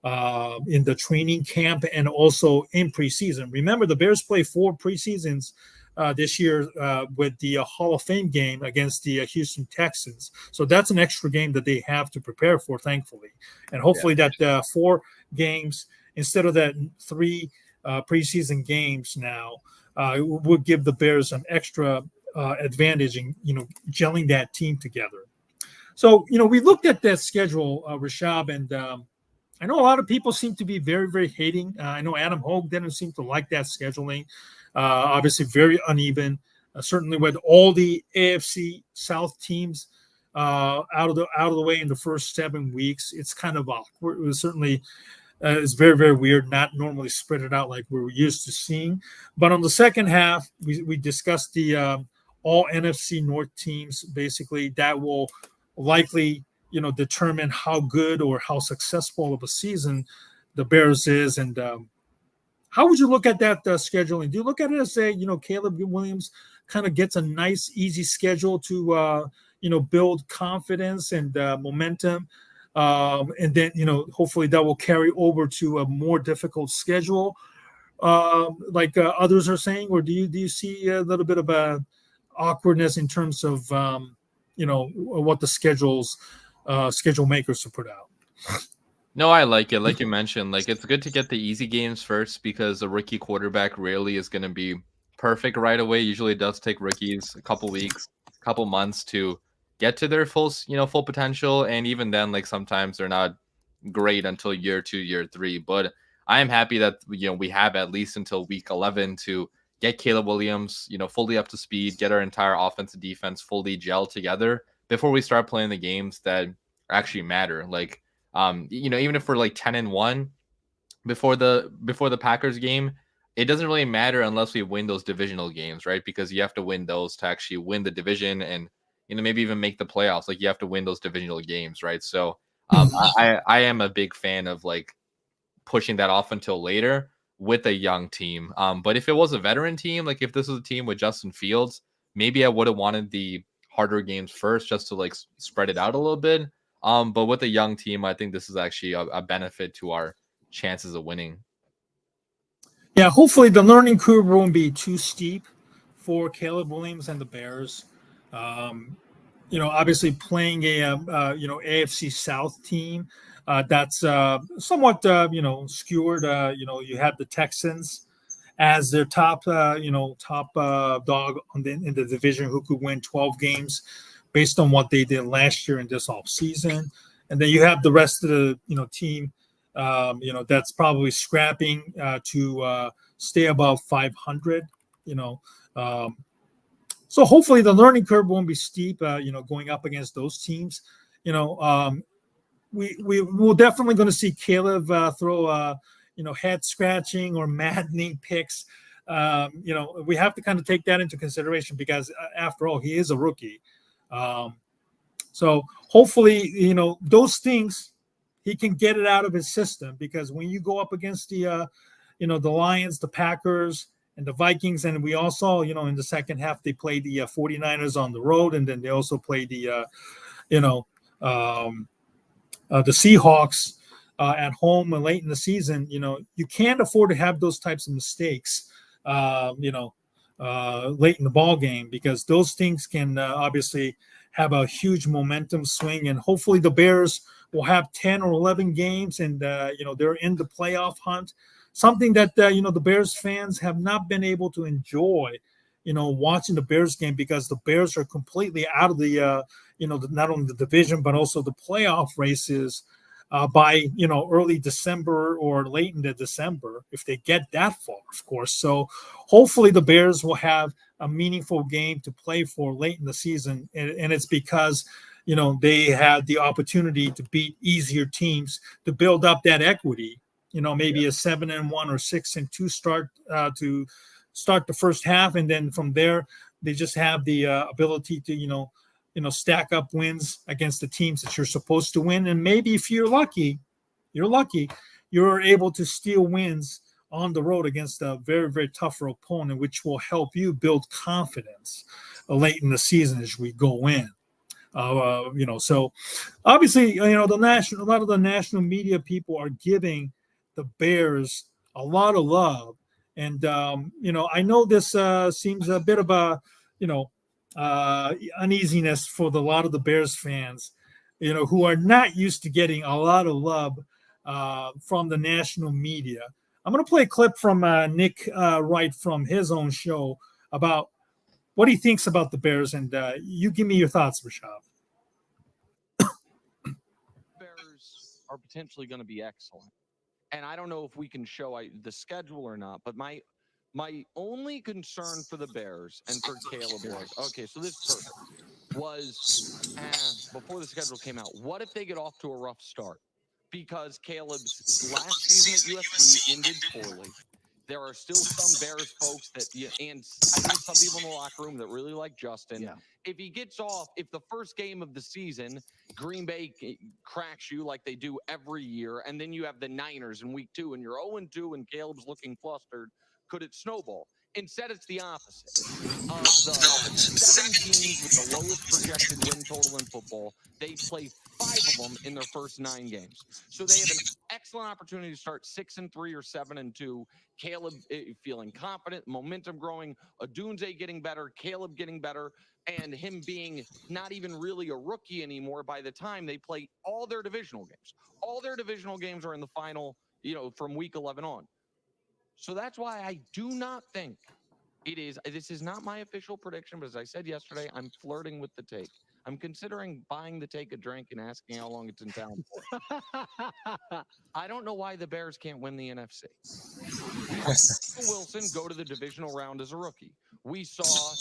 in the training camp and also in preseason. Remember, the Bears play 4 preseasons this year with the Hall of Fame game against the Houston Texans. So that's an extra game that they have to prepare for, thankfully. And hopefully that 4 games instead of that 3 preseason games now would give the Bears an extra advantage in, gelling that team together. So, we looked at that schedule, Rishab, and I know a lot of people seem to be very, very hating. I know Adam Hogue didn't seem to like that scheduling. Obviously, very uneven. Certainly, with all the AFC South teams out of the way in the first 7 weeks, it's kind of awkward. It was certainly it's very, very weird. Not normally spread it out like we're used to seeing. But on the second half, we discussed the all NFC North teams. Basically, that will likely determine how good or how successful of a season the Bears is. And how would you look at that scheduling? Do you look at it as say, Caleb Williams kind of gets a nice, easy schedule to, build confidence and momentum? And then, hopefully that will carry over to a more difficult schedule, like others are saying, or do you see a little bit of a awkwardness in terms of, what the schedule makers to put out?
No, I like it. Like you mentioned, like it's good to get the easy games first because a rookie quarterback rarely is going to be perfect right away. Usually it does take rookies a couple weeks, couple months to get to their full potential. And even then, like sometimes they're not great until year 2, year 3. But I am happy that, we have at least until week 11 to get Caleb Williams, fully up to speed, get our entire offense and defense fully gelled together before we start playing the games that actually matter. Like, even if we're like 10-1 before the Packers game, it doesn't really matter unless we win those divisional games, right? Because you have to win those to actually win the division and maybe even make the playoffs. Like you have to win those divisional games, right? So I am a big fan of like pushing that off until later with a young team. But if it was a veteran team, like if this was a team with Justin Fields, maybe I would have wanted the harder games first just to like spread it out a little bit. But with a young team, I think this is actually a benefit to our chances of winning.
Yeah, hopefully the learning curve won't be too steep for Caleb Williams and the Bears. Obviously playing a AFC South team that's somewhat skewered. You have the Texans as their top dog in the division who could win 12 games based on what they did last year in this off season, and then you have the rest of the team. That's probably scrapping to stay above 500. So hopefully the learning curve won't be steep. Going up against those teams. We're definitely going to see Caleb throw head scratching or maddening picks. We have to kind of take that into consideration because after all, he is a rookie. So hopefully, those things he can get it out of his system, because when you go up against the Lions, the Packers, and the Vikings, and we all saw, in the second half, they played the 49ers on the road, and then they also played the Seahawks at home late in the season. You can't afford to have those types of mistakes, late in the ball game, because those things can obviously have a huge momentum swing. And hopefully the Bears will have 10 or 11 games and, they're in the playoff hunt, something that, the Bears fans have not been able to enjoy, watching the Bears game, because the Bears are completely out of the, not only the division, but also the playoff races by, early December or late into December, if they get that far, of course. So hopefully the Bears will have a meaningful game to play for late in the season. And it's because, they had the opportunity to beat easier teams to build up that equity, maybe a 7-1 or 6-2 start to start the first half. And then from there, they just have the ability to, stack up wins against the teams that you're supposed to win. And maybe if you're lucky, you're able to steal wins on the road against a very, very tougher opponent, which will help you build confidence late in the season as we go in. So obviously, a lot of the national media people are giving the Bears a lot of love, and I know this seems a bit of a uneasiness for a lot of the Bears fans, who are not used to getting a lot of love from the national media. I'm going to play a clip from Nick Wright from his own show about what he thinks about the Bears, and you give me your thoughts, Rishab.
Bears are potentially going to be excellent, and I don't know if we can show the schedule or not. But my only concern for the Bears and for Caleb was okay. So this perfect was before the schedule came out. What if they get off to a rough start? Because Caleb's last season at USC ended poorly. There are still some Bears folks and I think some people in the locker room that really like Justin. Yeah. If he gets off, if the first game of the season, Green Bay cracks you like they do every year, and then you have the Niners in week 2 and you're 0-2 and Caleb's looking flustered, could it snowball? Instead, it's the opposite. Of the 7 teams with the lowest projected win total in football, they play 5 of them in their first 9 games. So they have an excellent opportunity to start 6-3 or 7-2. Caleb feeling confident, momentum growing, Odunze getting better, Caleb getting better, and him being not even really a rookie anymore by the time they play all their divisional games. All their divisional games are in the final, from week 11 on. So that's why I do not think this is not my official prediction, but as I said yesterday, I'm flirting with the take. I'm considering buying the take a drink and asking how long it's in town for. I don't know why the Bears can't win the NFC. Wilson go to the divisional round as a rookie. We saw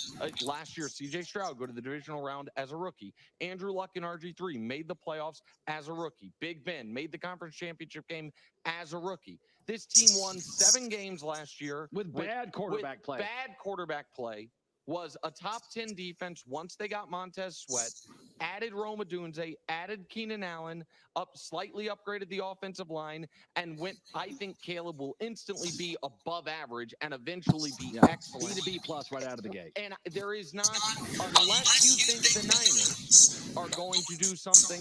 last year CJ Stroud go to the divisional round as a rookie. Andrew Luck and RG3 made the playoffs as a rookie. Big Ben made the conference championship game as a rookie. This team won 7 games last year
with bad quarterback play.
Bad quarterback play. Was a top 10 defense once they got Montez Sweat, added Rome Odunze, added Keenan Allen, slightly upgraded the offensive line, and I think Caleb will instantly be above average and eventually be excellent.
B to B plus right out of the gate.
And there is not, unless you think the Niners are going to do something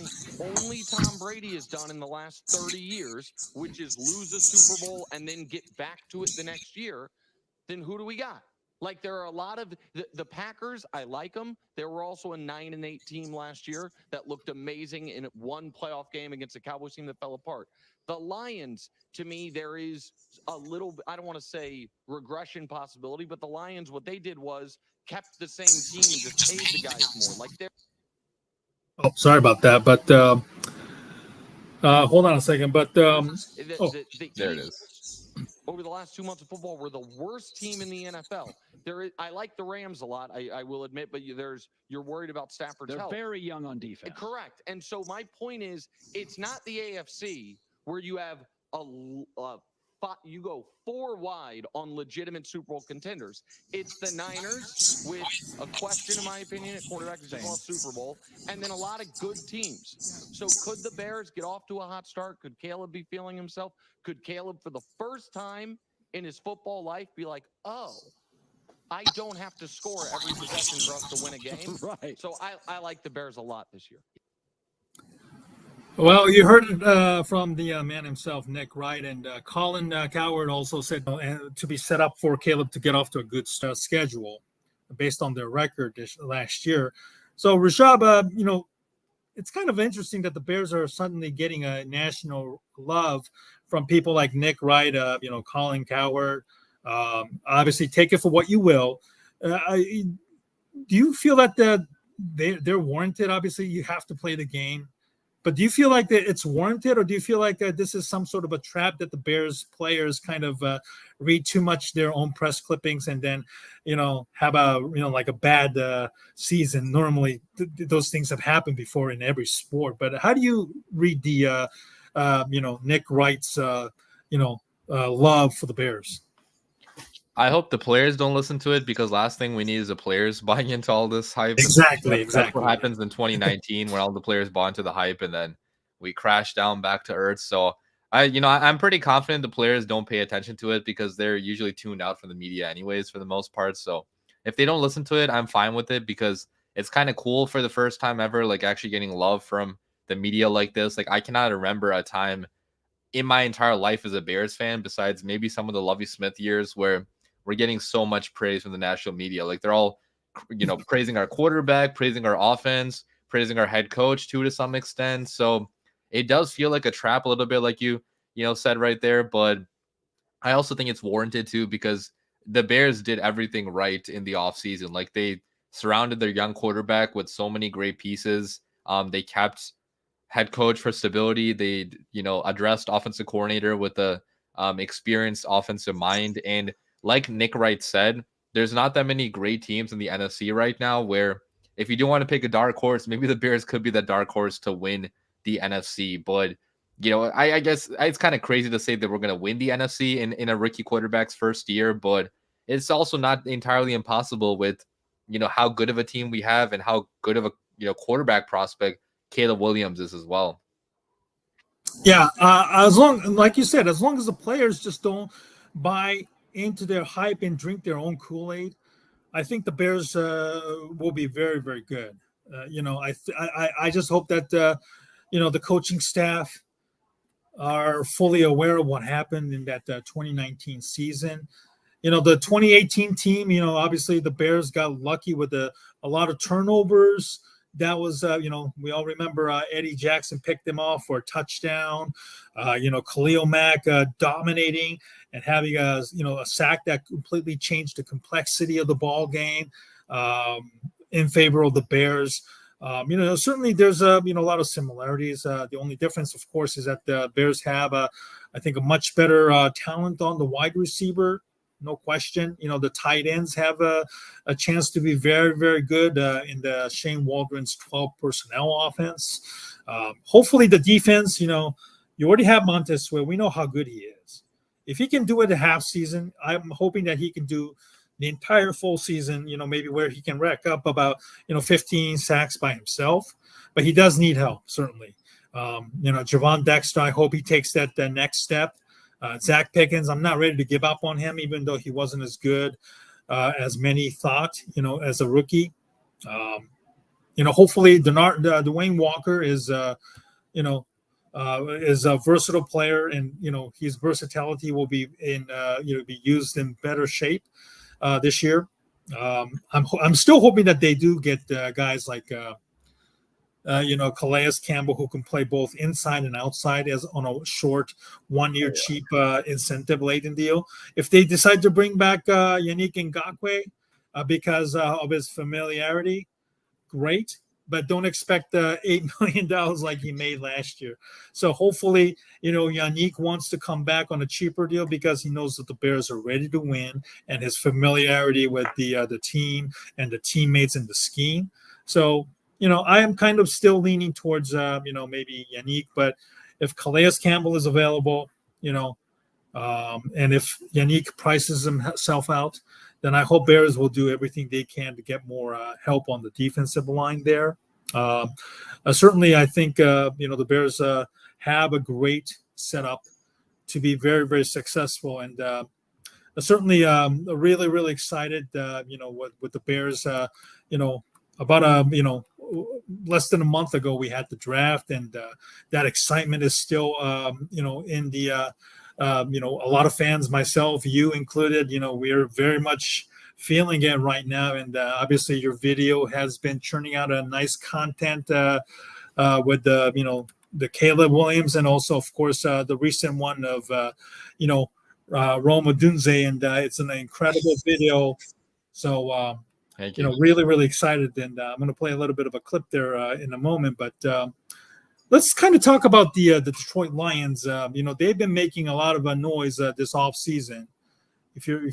only Tom Brady has done in the last 30 years, which is lose a Super Bowl and then get back to it the next year, then who do we got? Like, there are a lot of the Packers. I like them. There were also a 9-8 team last year that looked amazing in one playoff game against a Cowboys team that fell apart. The Lions, to me, there is a little, I don't want to say regression possibility, but the Lions, what they did was kept the same team and just paid the guys more. Like, they're.
Oh, sorry about that. But hold on a second. But
there it is.
Over the last 2 months of football, we're the worst team in the NFL. I like the Rams a lot, I will admit, but you're worried about Stafford's health.
They're very young on defense.
Correct. And so my point is, it's not the AFC where you have you go 4 wide on legitimate Super Bowl contenders. It's the Niners with a question, in my opinion, at quarterback is Super Bowl, and then a lot of good teams. So could the Bears get off to a hot start? Could Caleb be feeling himself? Could Caleb, for the first time in his football life, be like, oh, I don't have to score every possession for us to win a game?
Right.
So I like the Bears a lot this year.
Well, you heard it from the man himself, Nick Wright, and Colin Cowherd also said to be set up for Caleb to get off to a good schedule based on their record last year. So, Rishab, it's kind of interesting that the Bears are suddenly getting a national love from people like Nick Wright, Colin Cowherd. Obviously, take it for what you will. Do you feel that they're warranted? Obviously, you have to play the game. But do you feel like that it's warranted, or do you feel like that this is some sort of a trap that the Bears players kind of read too much their own press clippings and then, have like a bad season? Normally, those things have happened before in every sport. But how do you read the, Nick Wright's, love for the Bears?
I hope the players don't listen to it, because last thing we need is the players buying into all this hype.
Exactly.
That's what happens in 2019 when all the players bought into the hype and then we crash down back to earth. So I'm pretty confident the players don't pay attention to it, because they're usually tuned out from the media anyways for the most part. So if they don't listen to it, I'm fine with it, because it's kind of cool for the first time ever, like actually getting love from the media like this. Like I cannot remember a time in my entire life as a Bears fan, besides maybe some of the Lovie Smith years, where we're getting so much praise from the national media. Like they're all, praising our quarterback, praising our offense, praising our head coach too, to some extent. So it does feel like a trap a little bit, like you said right there. But I also think it's warranted too, because the Bears did everything right in the offseason. Like they surrounded their young quarterback with so many great pieces. They kept head coach for stability. They, addressed offensive coordinator with a experienced offensive mind. And like Nick Wright said, there's not that many great teams in the NFC right now where if you do want to pick a dark horse, maybe the Bears could be the dark horse to win the NFC. But, I guess it's kind of crazy to say that we're going to win the NFC in a rookie quarterback's first year, but it's also not entirely impossible with, how good of a team we have and how good of a, quarterback prospect Caleb Williams is as well.
Yeah, as long, like you said, as long as the players just don't buy into their hype and drink their own Kool-Aid, I think the Bears will be very, very good. I just hope that the coaching staff are fully aware of what happened in that 2019 season. The 2018 team, obviously the Bears got lucky with a lot of turnovers. That was, we all remember Eddie Jackson picked them off for a touchdown. Khalil Mack dominating and having a sack that completely changed the complexity of the ball game in favor of the Bears. Certainly there's a lot of similarities. The only difference, of course, is that the Bears have, I think, a much better talent on the wide receiver. No question. The tight ends have a chance to be very, very good in the Shane Waldron's 12 personnel offense. Hopefully the defense, you already have Montez Sweat. We know how good he is. If he can do it a half season, I'm hoping that he can do the entire full season, maybe where he can rack up about, 15 sacks by himself. But he does need help, certainly. Javon Dexter, I hope he takes that next step. Zach Pickens, I'm not ready to give up on him, even though he wasn't as good as many thought, as a rookie. Hopefully Dwayne Walker is a versatile player, and his versatility will be be used in better shape this year. I'm still hoping that they do get guys like Calais Campbell, who can play both inside and outside as on a short 1 year cheap incentive laden deal. If they decide to bring back Yannick Ngakoue because of his familiarity, great. But don't expect $8 million like he made last year. So hopefully, Yannick wants to come back on a cheaper deal because he knows that the Bears are ready to win, and his familiarity with the team and the teammates and the scheme. So, I am kind of still leaning towards, maybe Yannick. But if Calais Campbell is available, and if Yannick prices himself out, then I hope Bears will do everything they can to get more help on the defensive line there. Certainly, I think, the Bears have a great setup to be very, very successful. And certainly really, really excited, with the Bears, about, less than a month ago, we had the draft, and that excitement is still, in the a lot of fans, myself, you included, we are very much feeling it right now. And obviously your video has been churning out a nice content with the Caleb Williams, and also, of course, the recent one of, Rome Odunze. And it's an incredible video. So,
Thank you.
Really, really excited. And I'm going to play a little bit of a clip there in a moment. But let's kind of talk about the Detroit Lions. They've been making a lot of noise this offseason. If you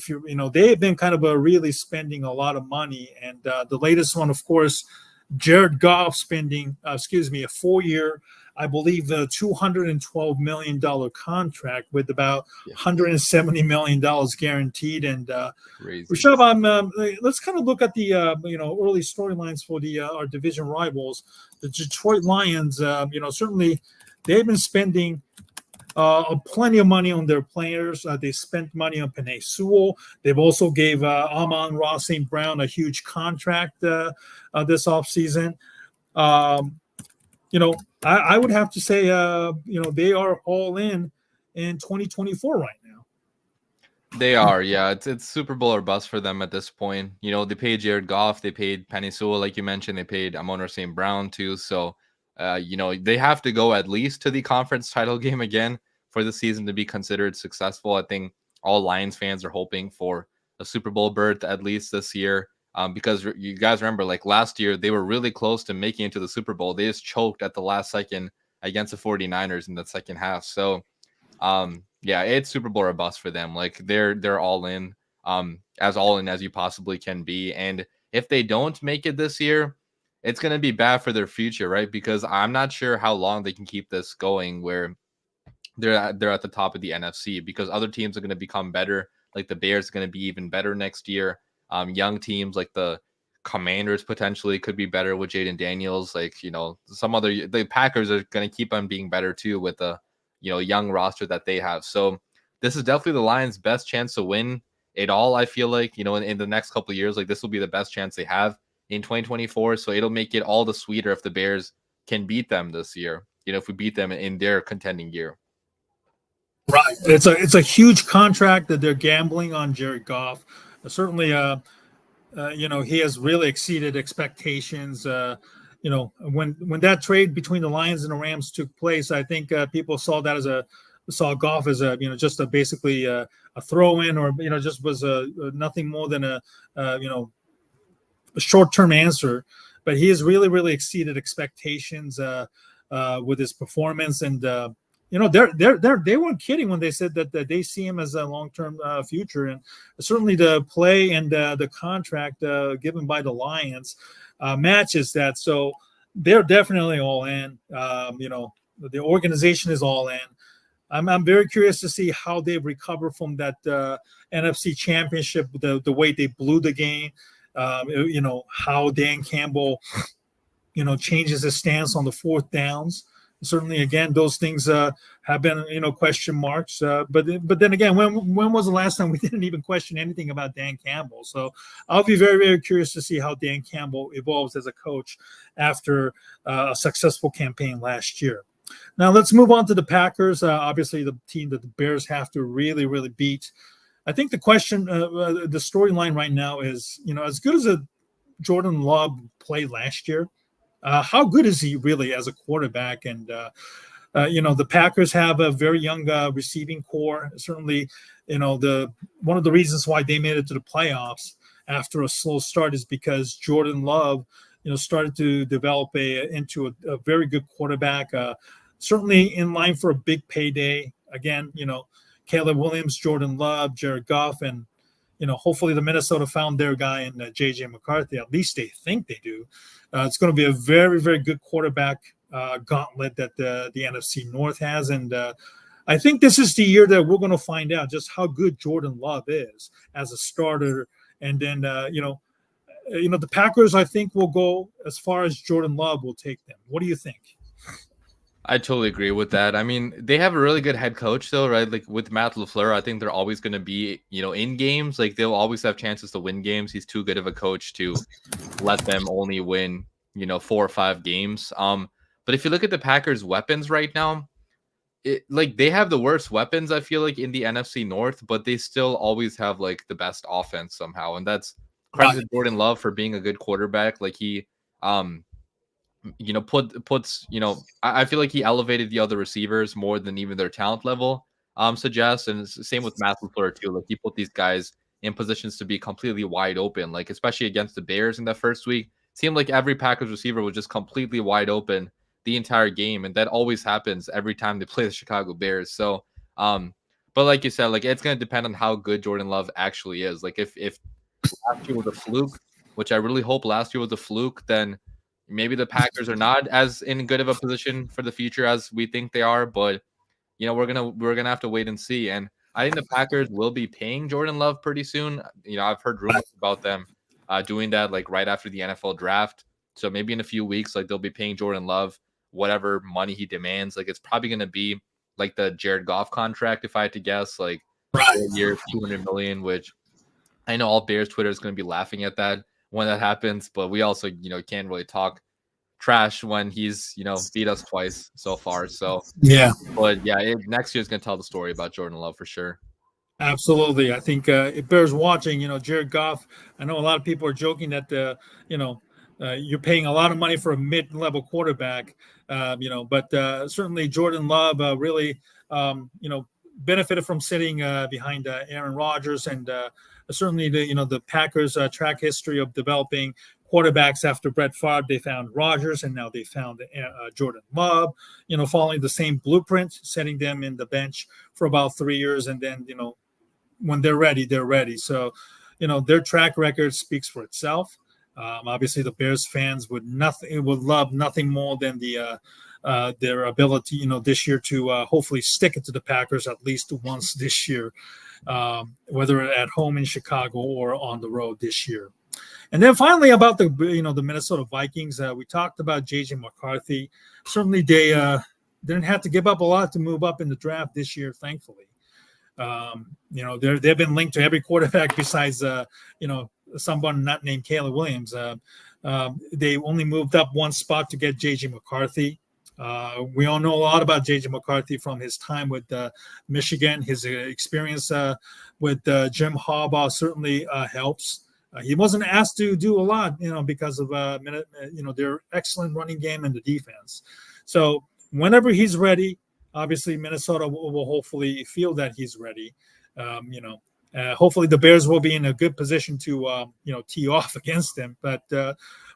they have been kind of really spending a lot of money. And the latest one, of course, Jared Goff spending, a 4-year, I believe, $212 million contract with about $170 million guaranteed. And Rishab, let's kind of look at the early storylines for our division rivals, the Detroit Lions. Certainly they've been spending plenty of money on their players. They spent money on Penei Sewell. They've also gave Amon-Ra St. Brown a huge contract this offseason. I would have to say, they are all in 2024 right now.
They are, yeah. It's Super Bowl or bust for them at this point. They paid Jared Goff, they paid Penei Sewell, like you mentioned, they paid Amon-Ra St. Brown too. So, they have to go at least to the conference title game again for the season to be considered successful. I think all Lions fans are hoping for a Super Bowl berth at least this year. Because you guys remember, like last year, they were really close to making it to the Super Bowl. They just choked at the last second against the 49ers in the second half. So, yeah, it's Super Bowl or bust for them. Like they're all in, as all in as you possibly can be. And if they don't make it this year, it's going to be bad for their future, right? Because I'm not sure how long they can keep this going where they're at the top of the NFC, because other teams are going to become better. Like the Bears are going to be even better next year. Young teams like the Commanders potentially could be better with Jaden Daniels. Like, the Packers are going to keep on being better too with the, young roster that they have. So this is definitely the Lions' best chance to win it all. I feel like, in the next couple of years, like this will be the best chance they have in 2024. So it'll make it all the sweeter if the Bears can beat them this year. If we beat them in their contending year.
Right. It's a huge contract that they're gambling on Jared Goff. Certainly, he has really exceeded expectations. When that trade between the Lions and the Rams took place, I think people saw Goff as just basically a throw-in, or just was nothing more than a short-term answer. But he has really, really exceeded expectations with his performance, and they weren't kidding when they said that they see him as a long-term future, and certainly the play and the contract given by the Lions matches that. So they're definitely all in. The organization is all in. I'm very curious to see how they recover from that NFC Championship, the way they blew the game. How Dan Campbell, changes his stance on the fourth downs. Certainly, again, those things have been, question marks. But then again, when was the last time we didn't even question anything about Dan Campbell? So I'll be very, very curious to see how Dan Campbell evolves as a coach after a successful campaign last year. Now let's move on to the Packers. Obviously, the team that the Bears have to really, really beat. I think the question, the storyline right now is, as good as a Jordan Love played last year, how good is he really as a quarterback? And, the Packers have a very young receiving core. Certainly, one of the reasons why they made it to the playoffs after a slow start is because Jordan Love, started to develop into a very good quarterback, certainly in line for a big payday. Again, Caleb Williams, Jordan Love, Jared Goff, and hopefully the Minnesota found their guy in J.J. McCarthy. At least they think they do. It's going to be a very, very good quarterback gauntlet that the NFC North has. And I think this is the year that we're going to find out just how good Jordan Love is as a starter. And then, the Packers, I think, will go as far as Jordan Love will take them. What do you think?
I totally agree with that. I mean, they have a really good head coach, though, right? Like with Matt LaFleur, I think they're always going to be, in games. Like they'll always have chances to win games. He's too good of a coach to let them only win, 4 or 5 games. But if you look at the Packers' weapons right now, they have the worst weapons, I feel like, in the NFC North, but they still always have like the best offense somehow. And that's credit to Jordan Love for being a good quarterback. Like he, I feel like he elevated the other receivers more than even their talent level suggests. And it's the same with Matt LaFleur too. Like he put these guys in positions to be completely wide open, like especially against the Bears in that first week. It seemed like every Packers receiver was just completely wide open the entire game. And that always happens every time they play the Chicago Bears. So, but like you said, like it's going to depend on how good Jordan Love actually is. Like if last year was a fluke, which I really hope last year was a fluke, then maybe the Packers are not as in good of a position for the future as we think they are, but we're gonna have to wait and see. And I think the Packers will be paying Jordan Love pretty soon. I've heard rumors about them doing that like right after the NFL draft. So maybe in a few weeks, like they'll be paying Jordan Love whatever money he demands. Like it's probably gonna be like the Jared Goff contract, if I had to guess, like
Right.
4 years, 200 million, which I know all Bears Twitter is going to be laughing at that when that happens, but we also, can't really talk trash when he's, beat us twice so far. So,
Yeah.
but yeah, next year's going to tell the story about Jordan Love for sure.
Absolutely. I think it bears watching. Jared Goff, I know a lot of people are joking that, you're paying a lot of money for a mid-level quarterback, but certainly Jordan Love really, benefited from sitting behind Aaron Rodgers, and certainly the Packers' track history of developing quarterbacks after Brett Favre. They found Rodgers, and now they found Jordan Love, following the same blueprint, setting them in the bench for about 3 years, and then, when they're ready, they're ready. So, their track record speaks for itself. Obviously, the Bears fans would love nothing more than their ability, this year to hopefully stick it to the Packers at least once this year, whether at home in Chicago or on the road this year. And then finally, about the Minnesota Vikings, we talked about JJ McCarthy. Certainly, they didn't have to give up a lot to move up in the draft this year, thankfully. They've been linked to every quarterback besides, someone not named Caleb Williams. They only moved up one spot to get J.J. McCarthy. We all know a lot about J.J. McCarthy from his time with Michigan. His experience with Jim Harbaugh certainly helps. He wasn't asked to do a lot, because of their excellent running game and the defense. So whenever he's ready, obviously Minnesota will hopefully feel that he's ready. Hopefully the Bears will be in a good position to tee off against them. But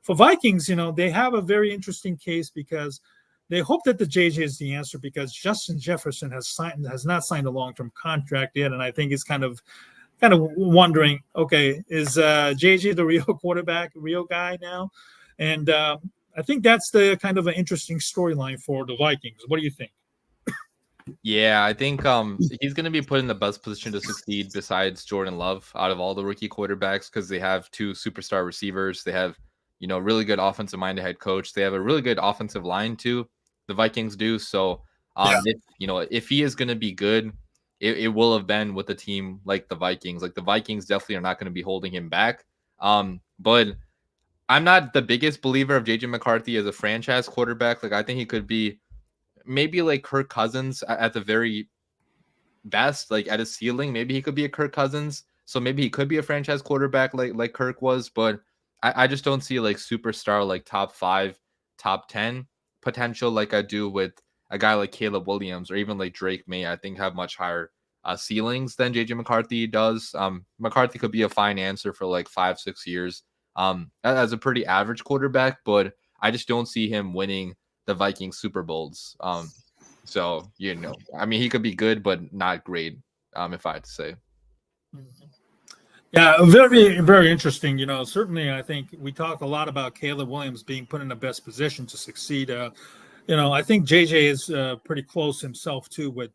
for Vikings, they have a very interesting case because they hope that the JJ is the answer, because Justin Jefferson has not signed a long-term contract yet, and I think he's kind of wondering, okay, is JJ the real quarterback, real guy now? And I think that's the kind of an interesting storyline for the Vikings. What do you think?
Yeah, I think he's going to be put in the best position to succeed besides Jordan Love out of all the rookie quarterbacks, because they have two superstar receivers. They have, really good offensive-minded head coach. They have a really good offensive line too. The Vikings do. So, if he is going to be good, it will have been with a team like the Vikings. Like the Vikings definitely are not going to be holding him back. But I'm not the biggest believer of JJ McCarthy as a franchise quarterback. Like I think he could be maybe like Kirk Cousins at the very best, like at his ceiling. Maybe he could be a Kirk Cousins. So maybe he could be a franchise quarterback like Kirk was, but I just don't see like superstar, like top 5, top 10 potential like I do with a guy like Caleb Williams or even like Drake May. I think have much higher ceilings than JJ McCarthy does. McCarthy could be a fine answer for like 5-6 years as a pretty average quarterback, but I just don't see him winning the Vikings Super Bowls. So, I mean, he could be good, but not great, if I had to say.
Yeah, very, very interesting. Certainly I think we talk a lot about Caleb Williams being put in the best position to succeed. I think JJ is pretty close himself too with,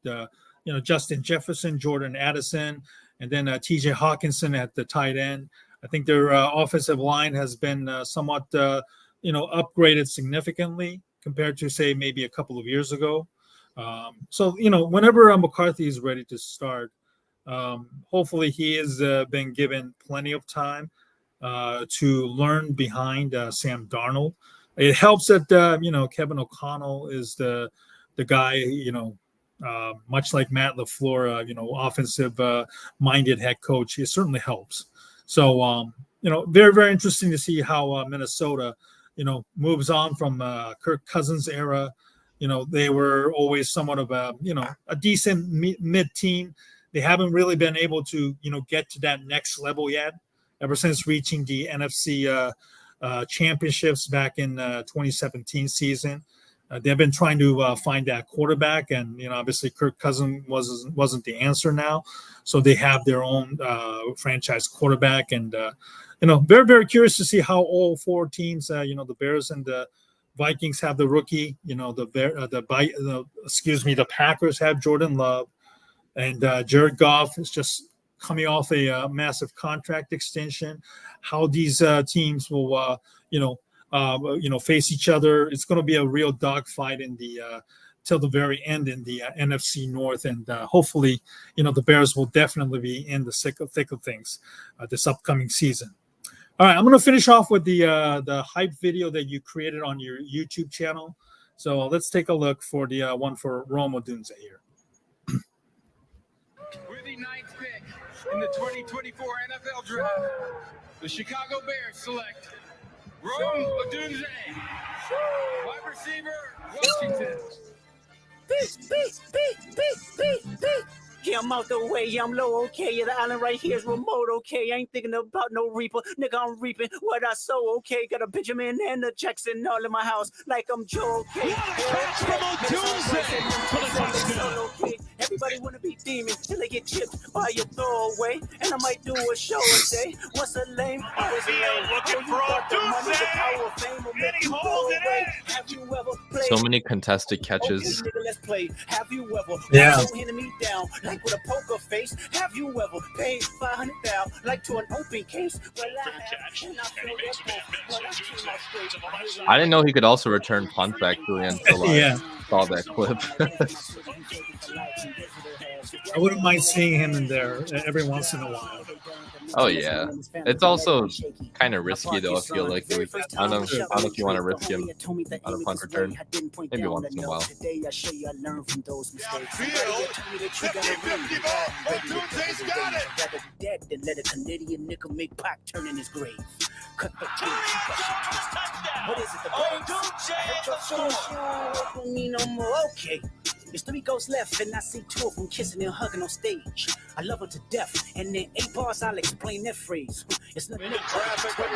Justin Jefferson, Jordan Addison, and then TJ Hawkinson at the tight end. I think their offensive line has been somewhat, upgraded significantly compared to, say, maybe a couple of years ago. So, whenever McCarthy is ready to start, hopefully he has been given plenty of time to learn behind Sam Darnold. It helps that, Kevin O'Connell is the guy, much like Matt LaFleur, offensive-minded head coach. It certainly helps. So, very, very interesting to see how Minnesota, moves on from Kirk Cousins era. They were always somewhat of a decent mid-team. They haven't really been able to, get to that next level yet, ever since reaching the NFC championships back in 2017 season. They've been trying to find that quarterback, and obviously Kirk Cousins wasn't the answer now. So they have their own franchise quarterback, and very, very curious to see how all four teams, the Bears and the Vikings have the rookie. The Packers have Jordan Love, and Jared Goff is just coming off a massive contract extension. How these teams will, face each other. It's going to be a real dogfight in the till the very end in the NFC North, and hopefully, the Bears will definitely be in the thick of things this upcoming season. All right, I'm going to finish off with the hype video that you created on your YouTube channel. So let's take a look for the one for Rome Odunze here.
With the 9th pick in the 2024 NFL Draft, the Chicago Bears select Rome Odunze, wide receiver, Washington.
Yeah, I'm out the way, yeah, I'm low, okay. Yeah, the island right here is remote, okay. I ain't thinking about no reaper, nigga, I'm reaping what I sow, okay. Got a Benjamin and a Jackson all in my house, like I'm Joe, okay. Everybody wanna be demons till they get chipped by your throwaway. And I might do a show and say, what's a lame? Always a lame.
Looking for
So many contested catches.
Okay, nigga, let's play. Have you ever me down like with a poker face? Have you ever paid 500,000 like to an open case? Well,
I didn't know he could also return punts actually until I saw that clip.
I wouldn't mind seeing him in there every once in a while.
Oh yeah, it's also kind of risky though. I feel like I don't know if you want to risk him on a punt return. Maybe once in a while.
Let a Canadian nickel make Pac turn in his grave. Cut the what is it? The okay. There's 3 ghosts left, and I see 2 of them kissing and hugging on stage. I love her to death, and in 8 bars I'll explain that phrase. It's not traffic with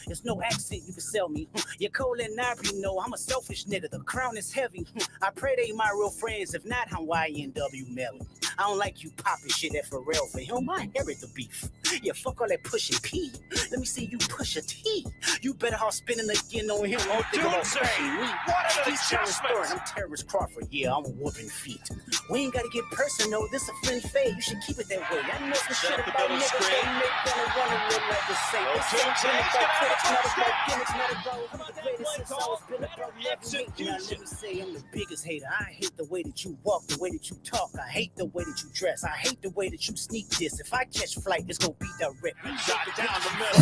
There's no accent you can sell me. You're cold and I already know I'm a selfish nigga. The crown is heavy. I pray they my real friends. If not, Hawaiian W Melly. I don't like you popping shit at Pharrell. For him, I inherit the beef. Yeah, fuck all that pushing P. Let me see you push a T. You better off spinning again on him. Don't think about pushing me. I'm Terrence Crawford. Yeah, I'm whooping feet. We ain't gotta get personal. This a friendly fade. You should keep it that way. I know some shit about niggas that make them wanna look like the same. It's about critics, not about gimmicks, not about who the greatest since I was been about never. Now let me say I'm the biggest hater. I hate the way that you walk, the way that you talk. I hate the way that you dress. I hate the way that you sneak this. If I catch flight, it's gonna be direct.
Shot down the middle.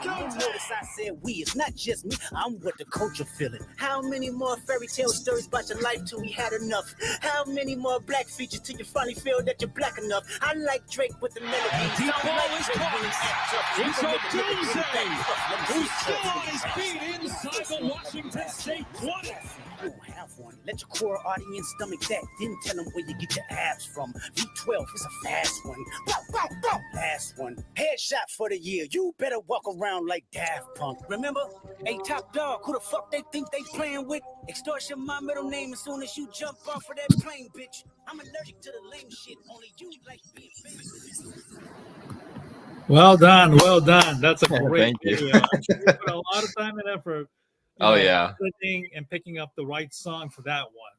You notice I said we. It's not just me. I'm what the culture feeling. How many more fairy tale stories about your life till we had enough? How many more black features till you finally feel that you're black enough? I like Drake with the melody.
Deep ball is caught. It's Odunze, who's still on his feet inside the Washington State 20.
You don't have one. Let your core audience stomach that. Then tell them where you get your abs from. V12 is a fast one. Last one. Headshot for the year. You better walk around like Daft Punk. Remember? Hey, Top Dog, who the fuck they think they playing with? Extortion my middle name as soon as you jump off of that plane, bitch. I'm allergic to the lame shit. Only you like being famous.
Well done. Well done. That's a great
Thank you.
video. You put a lot of time and effort. And picking up the right song for that one.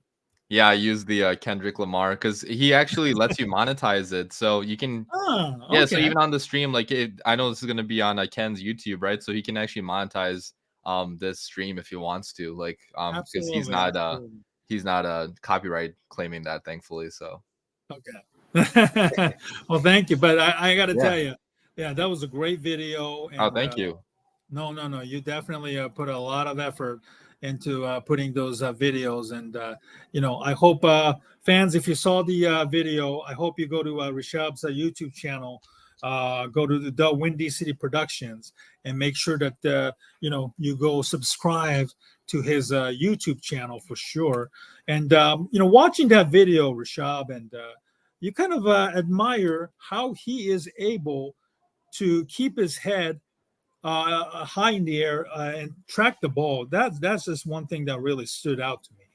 Yeah, I use the Kendrick Lamar because he actually lets you monetize it, so you can.
Oh, okay.
Yeah, so even on the stream, like I know this is gonna be on Ken's YouTube, right? So he can actually monetize this stream if he wants to, like because he's not copyright claiming that, thankfully. So.
Okay. Well, thank you, but I got to tell you, that was a great video. And,
thank you.
No. You definitely put a lot of effort into putting those videos. And, I hope fans, if you saw the video, I hope you go to Rishab's YouTube channel, go to the Windy City Productions and make sure that, you go subscribe to his YouTube channel for sure. And, watching that video, Rishab, and you kind of admire how he is able to keep his head high in the air and track the ball. That's just one thing that really stood out to me.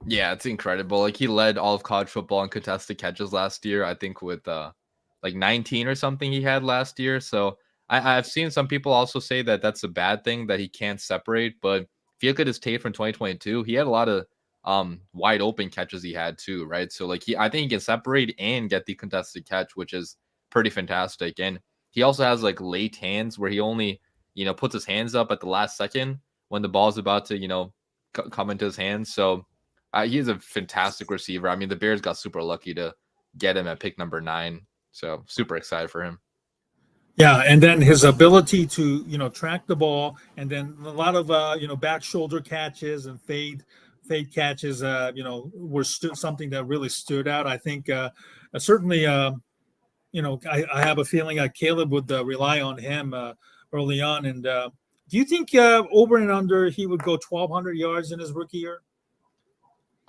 Yeah, it's incredible. Like he led all of college football in contested catches last year. I think with like 19 or something he had last year. So I've seen some people also say that that's a bad thing that he can't separate. But if you look at his tape from 2022, he had a lot of wide open catches he had too, right? So like I think he can separate and get the contested catch, which is pretty fantastic. And he also has like late hands where he only puts his hands up at the last second when the ball's about to, come into his hands. So he's a fantastic receiver. I mean, the Bears got super lucky to get him at pick number 9. So super excited for him.
Yeah, and then his ability to track the ball, and then a lot of back shoulder catches and fade catches were something that really stood out. I think certainly I have a feeling Caleb would rely on him early on. And do you think over and under he would go 1,200 yards in his rookie year?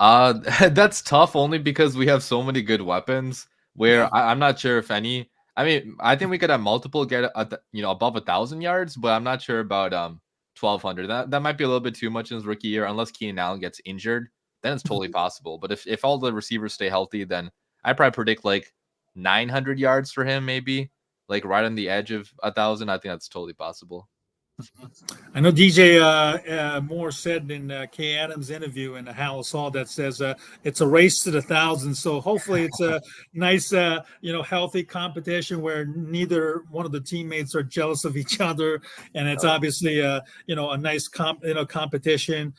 That's tough only because we have so many good weapons where I'm not sure if any. I mean, I think we could have multiple get above 1,000 yards, but I'm not sure about 1,200. That might be a little bit too much in his rookie year, unless Keenan Allen gets injured. Then it's totally possible. But if all the receivers stay healthy, then I probably predict like 900 yards for him, maybe like right on the edge of 1,000. I think that's totally possible.
I know DJ Moore said in Kay Adams' interview in the House Hall that says it's a race to the 1,000. So hopefully it's a nice, healthy competition where neither one of the teammates are jealous of each other, and it's obviously a nice competition.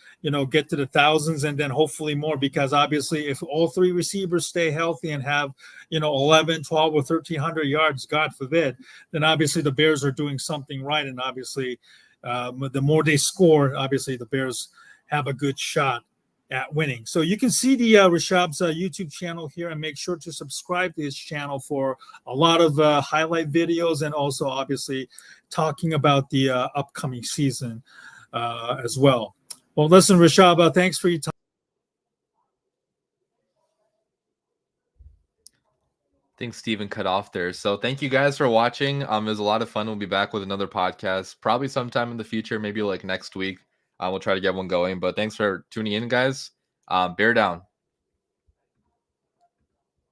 Get to the thousands and then hopefully more, because obviously if all 3 receivers stay healthy and have 11, 12, or 1,300 yards, God forbid, then obviously the Bears are doing something right, and obviously. The more they score, obviously the Bears have a good shot at winning. So you can see the Rishab's YouTube channel here, and make sure to subscribe to his channel for a lot of highlight videos, and also obviously talking about the upcoming season as well. Well, listen, Rishab, thanks for your time.
I think Steven cut off there. So thank you guys for watching. It was a lot of fun. We'll be back with another podcast probably sometime in the future, maybe like next week. We'll try to get one going. But thanks for tuning in, guys. Bear down.